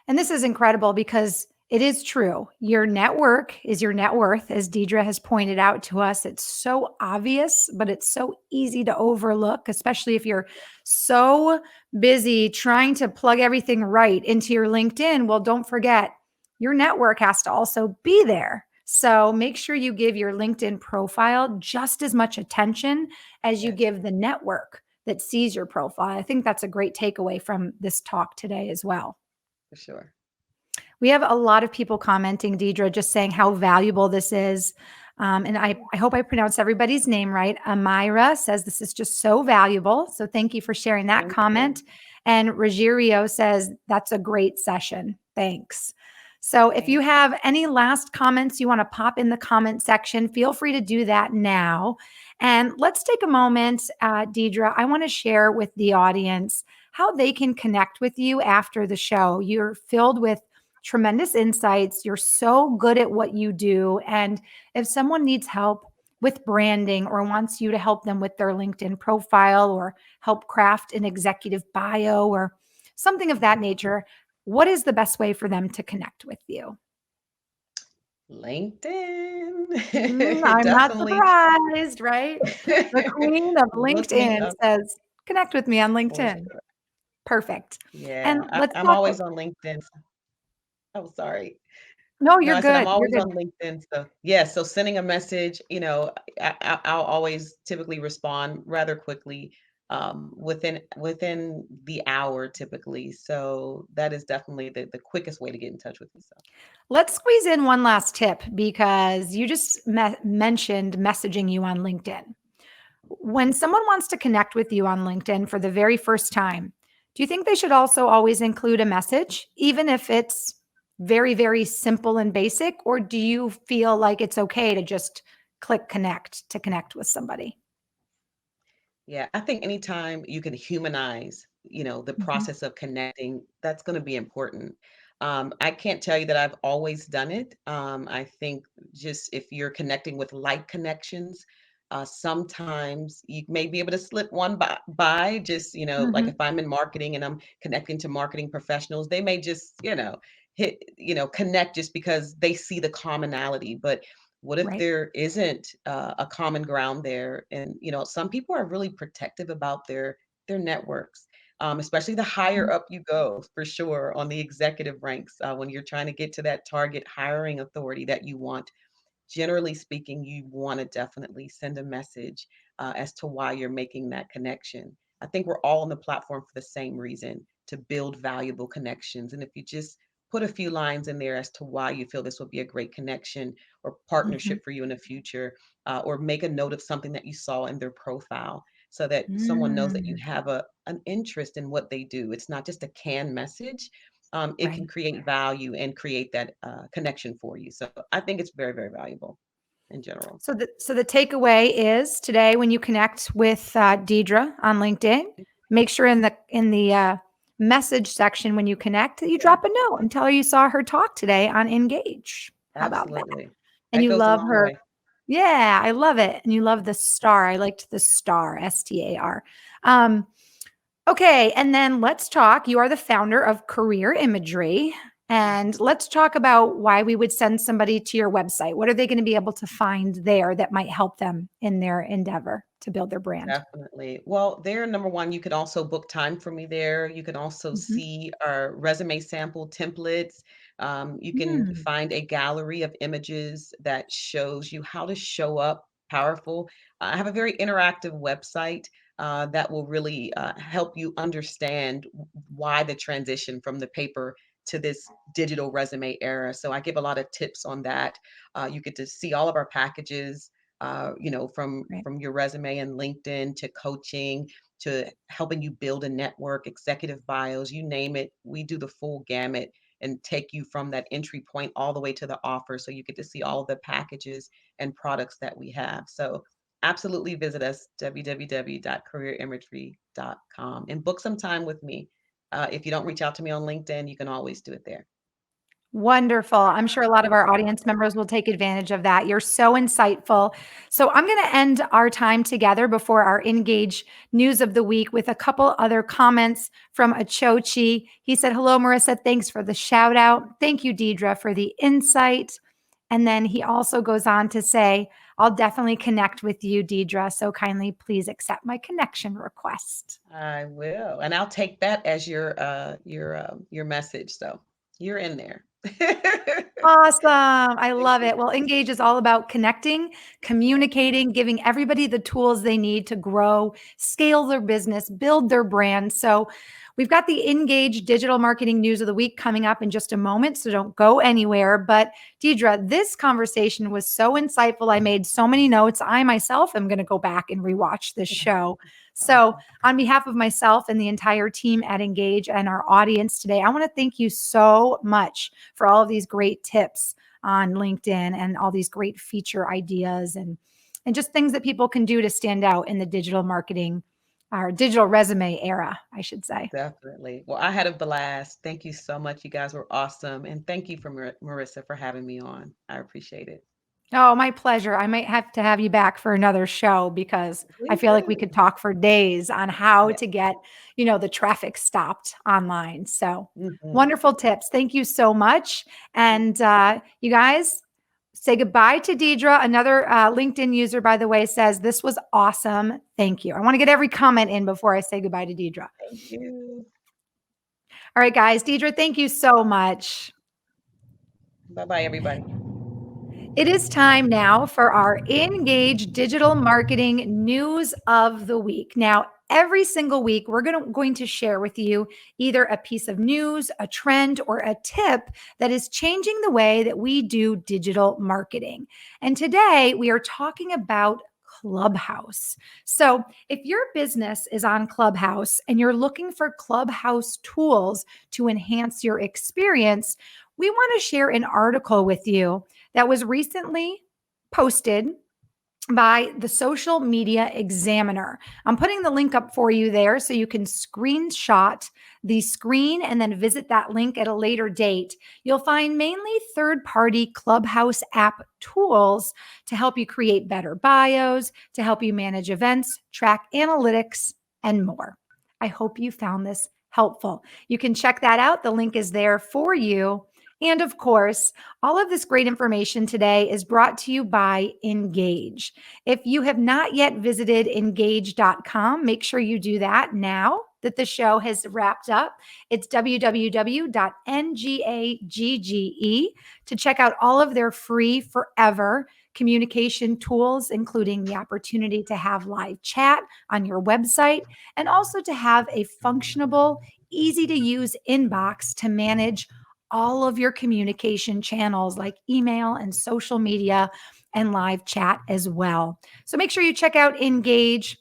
And this is incredible because it is true. Your network is your net worth, as Deidre has pointed out to us. It's so obvious, but it's so easy to overlook, especially if you're so busy trying to plug everything right into your LinkedIn. Well, don't forget, your network has to also be there. So make sure you give your LinkedIn profile just as much attention as you Yes, give the network that sees your profile. I think that's a great takeaway from this talk today as well. for sure. We have a lot of people commenting, Deidre, just saying how valuable this is. And I hope I pronounced everybody's name right. Amira says this is just so valuable. So thank you for sharing that Thank you. comment. And Rogerio says that's a great session. Thanks. So if you Thanks. have any last comments you want to pop in the comment section, feel free to do that now. And let's take a moment, Deidre. I want to share with the audience how they can connect with you after the show. You're filled with tremendous insights. You're so good at what you do. And if someone needs help with branding or wants you to help them with their LinkedIn profile or help craft an executive bio or something of that nature, what is the best way for them to connect with you? LinkedIn. I'm not Definitely surprised, right? The queen of look me LinkedIn up says, connect with me on for LinkedIn. sure. Perfect. Yeah, And let's I'm talk. always on LinkedIn. Oh, sorry. No, No, you're I said I'm good. You're always good. on LinkedIn. So yeah, so sending a message, I'll always typically respond rather quickly, within the hour typically. So that is definitely the quickest way to get in touch with me. So Let's squeeze in one last tip because you just mentioned messaging you on LinkedIn. When someone wants to connect with you on LinkedIn for the very first time, Do you think they should also always include a message, even if it's very, very simple and basic? Or do you feel like it's okay to just click connect to connect with somebody? Yeah, I think anytime you can humanize, the Mhm. process of connecting, that's going to be important. I can't tell you that I've always done it. I think just if you're connecting with like connections, sometimes you may be able to slip one by just, like if Mhm. I'm in marketing and I'm connecting to marketing professionals, they may just, connect just because they see the commonality. But what if Right. there isn't a common ground there? And some people are really protective about their networks, especially the higher Mhm. up you go, for sure, on the executive ranks. When you're trying to get to that target hiring authority that you want, generally speaking, you want to definitely send a message as to why you're making that connection. I think we're all on the platform for the same reason, to build valuable connections. And if you just put a few lines in there as to why you feel this would be a great connection or Mhm. partnership for you in the future, or make a note of something that you saw in their profile so that someone knows that you Mm. have an interest in what they do. It's not just a canned message. It can Right. create value and create that connection for you. So I think it's very, very valuable in general. So the takeaway is today when you connect with Deidra on LinkedIn, make sure in the message section when you connect that you Yeah, drop a note and tell her you saw her talk today on Engage. How about that? absolutely. And That you goes a love long her. way. Yeah, I love it. And you love the star. I liked the star, STAR. Um, Okay, and then let's talk. You are the founder of Career Imagery. And let's talk about why we would send somebody to your website. What are they going to be able to find there that might help them in their endeavor to build their brand? Definitely. Well, there, number one, you could also book time for me there. You can also Mhm. see our resume sample templates. You can Mm, find a gallery of images that shows you how to show up powerful. I have a very interactive website that will really help you understand why the transition from the paper to this digital resume era. So I give a lot of tips on that. You get to see all of our packages, right. from your resume and LinkedIn to coaching to helping you build a network, executive bios, you name it. We do the full gamut and take you from that entry point all the way to the offer. So you get to see all of the packages and products that we have. So absolutely visit us, www.careerimagery.com, and book some time with me. If you don't reach out to me on LinkedIn, you can always do it there. Wonderful. I'm sure a lot of our audience members will take advantage of that. You're so insightful. So, I'm going to end our time together before our Engage news of the week with a couple other comments from Achochi. He said, "Hello, Marissa. Thanks for the shout out. Thank you, Deidra, for the insight." And then he also goes on to say, "I'll definitely connect with you, Deidra. So kindly please accept my connection request." I will, and I'll take that as your message. So you're in there. Awesome. I love it. Well, Engage is all about connecting, communicating, giving everybody the tools they need to grow, scale their business, build their brand. So, we've got the Engage digital marketing news of the week coming up in just a moment. So, don't go anywhere. But, Deidra, this conversation was so insightful. I made so many notes. I myself am going to go back and rewatch this show. So, Awesome. on behalf of myself and the entire team at Engage and our audience today, I want to thank you so much for all of these great tips on LinkedIn and all these great feature ideas and just things that people can do to stand out in the digital marketing or digital resume era, I should say. Definitely. Well, I had a blast. Thank you so much. You guys were awesome, and thank you for Marissa for having me on. I appreciate it. Oh, my pleasure. I might have to have you back for another show because I Please feel like we could do. talk for days on how Yeah. to get, the traffic stopped online. So Hmm. wonderful tips. Thank you so much. And you guys say goodbye to Deidra. Another LinkedIn user, by the way, says, "This was awesome. Thank you." I want to get every comment in before I say goodbye to Deidra. Thank you. All right, guys. Deidra, thank you so much. Bye bye, everybody. It is time now for our Engage Digital Marketing News of the Week. Now, every single week, we're going to share with you either a piece of news, a trend, or a tip that is changing the way that we do digital marketing. And today, we are talking about Clubhouse. So, if your business is on Clubhouse and you're looking for Clubhouse tools to enhance your experience, we want to share an article with you that was recently posted by the Social Media Examiner. I'm putting the link up for you there so you can screenshot the screen and then visit that link at a later date. You'll find mainly third-party Clubhouse app tools to help you create better bios, to help you manage events, track analytics, and more. I hope you found this helpful. You can check that out. The link is there for you. And of course, all of this great information today is brought to you by Engage. If you have not yet visited engage.com, make sure you do that now that the show has wrapped up. It's www.ngagge to check out all of their free forever communication tools, including the opportunity to have live chat on your website and also to have a functionable, easy to use inbox to manage all of your communication channels like email and social media and live chat as well. So make sure you check out Engage.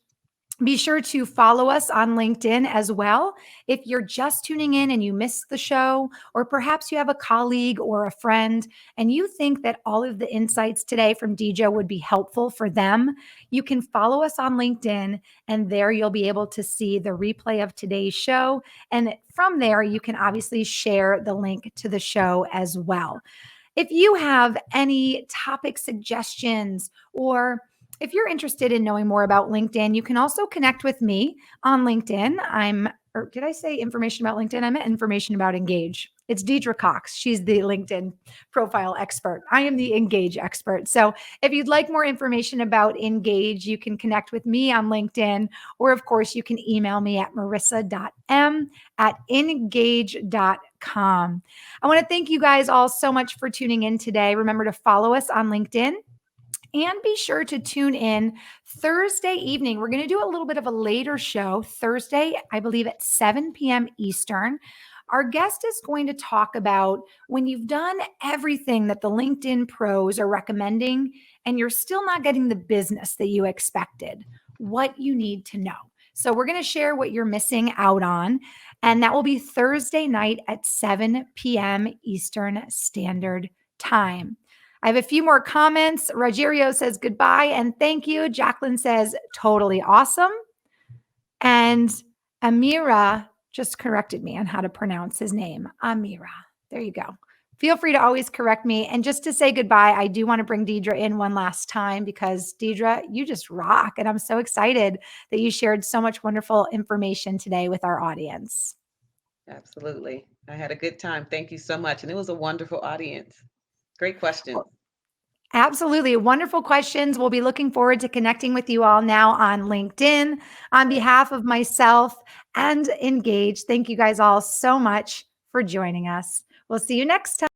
Be sure to follow us on LinkedIn as well. If you're just tuning in and you missed the show, or perhaps you have a colleague or a friend and you think that all of the insights today from Deidra would be helpful for them, you can follow us on LinkedIn, and there you'll be able to see the replay of today's show. And from there, you can obviously share the link to the show as well. If you have any topic suggestions, or if you're interested in knowing more about LinkedIn, you can also connect with me on LinkedIn. Or did I say information about LinkedIn? I meant information about Engage. It's Deidra Cox. She's the LinkedIn profile expert. I am the Engage expert. So if you'd like more information about Engage, you can connect with me on LinkedIn, or of course, you can email me at marissa.m@engage.com. I want to thank you guys all so much for tuning in today. Remember to follow us on LinkedIn. And be sure to tune in Thursday evening. We're going to do a little bit of a later show, Thursday, I believe at 7 p.m. Eastern. Our guest is going to talk about when you've done everything that the LinkedIn pros are recommending and you're still not getting the business that you expected, what you need to know. So we're going to share what you're missing out on, and that will be Thursday night at 7 p.m. Eastern Standard Time. I have a few more comments. Rogerio says goodbye and thank you. Jacqueline says totally awesome. And Amira just corrected me on how to pronounce his name. Amira. There you go. Feel free to always correct me. And just to say goodbye, I do want to bring Deidra in one last time because Deidra, you just rock. And I'm so excited that you shared so much wonderful information today with our audience. Absolutely. I had a good time. Thank you so much. And it was a wonderful audience. Great questions. Absolutely. Wonderful questions. We'll be looking forward to connecting with you all now on LinkedIn. On behalf of myself and Engage, thank you guys all so much for joining us. We'll see you next time.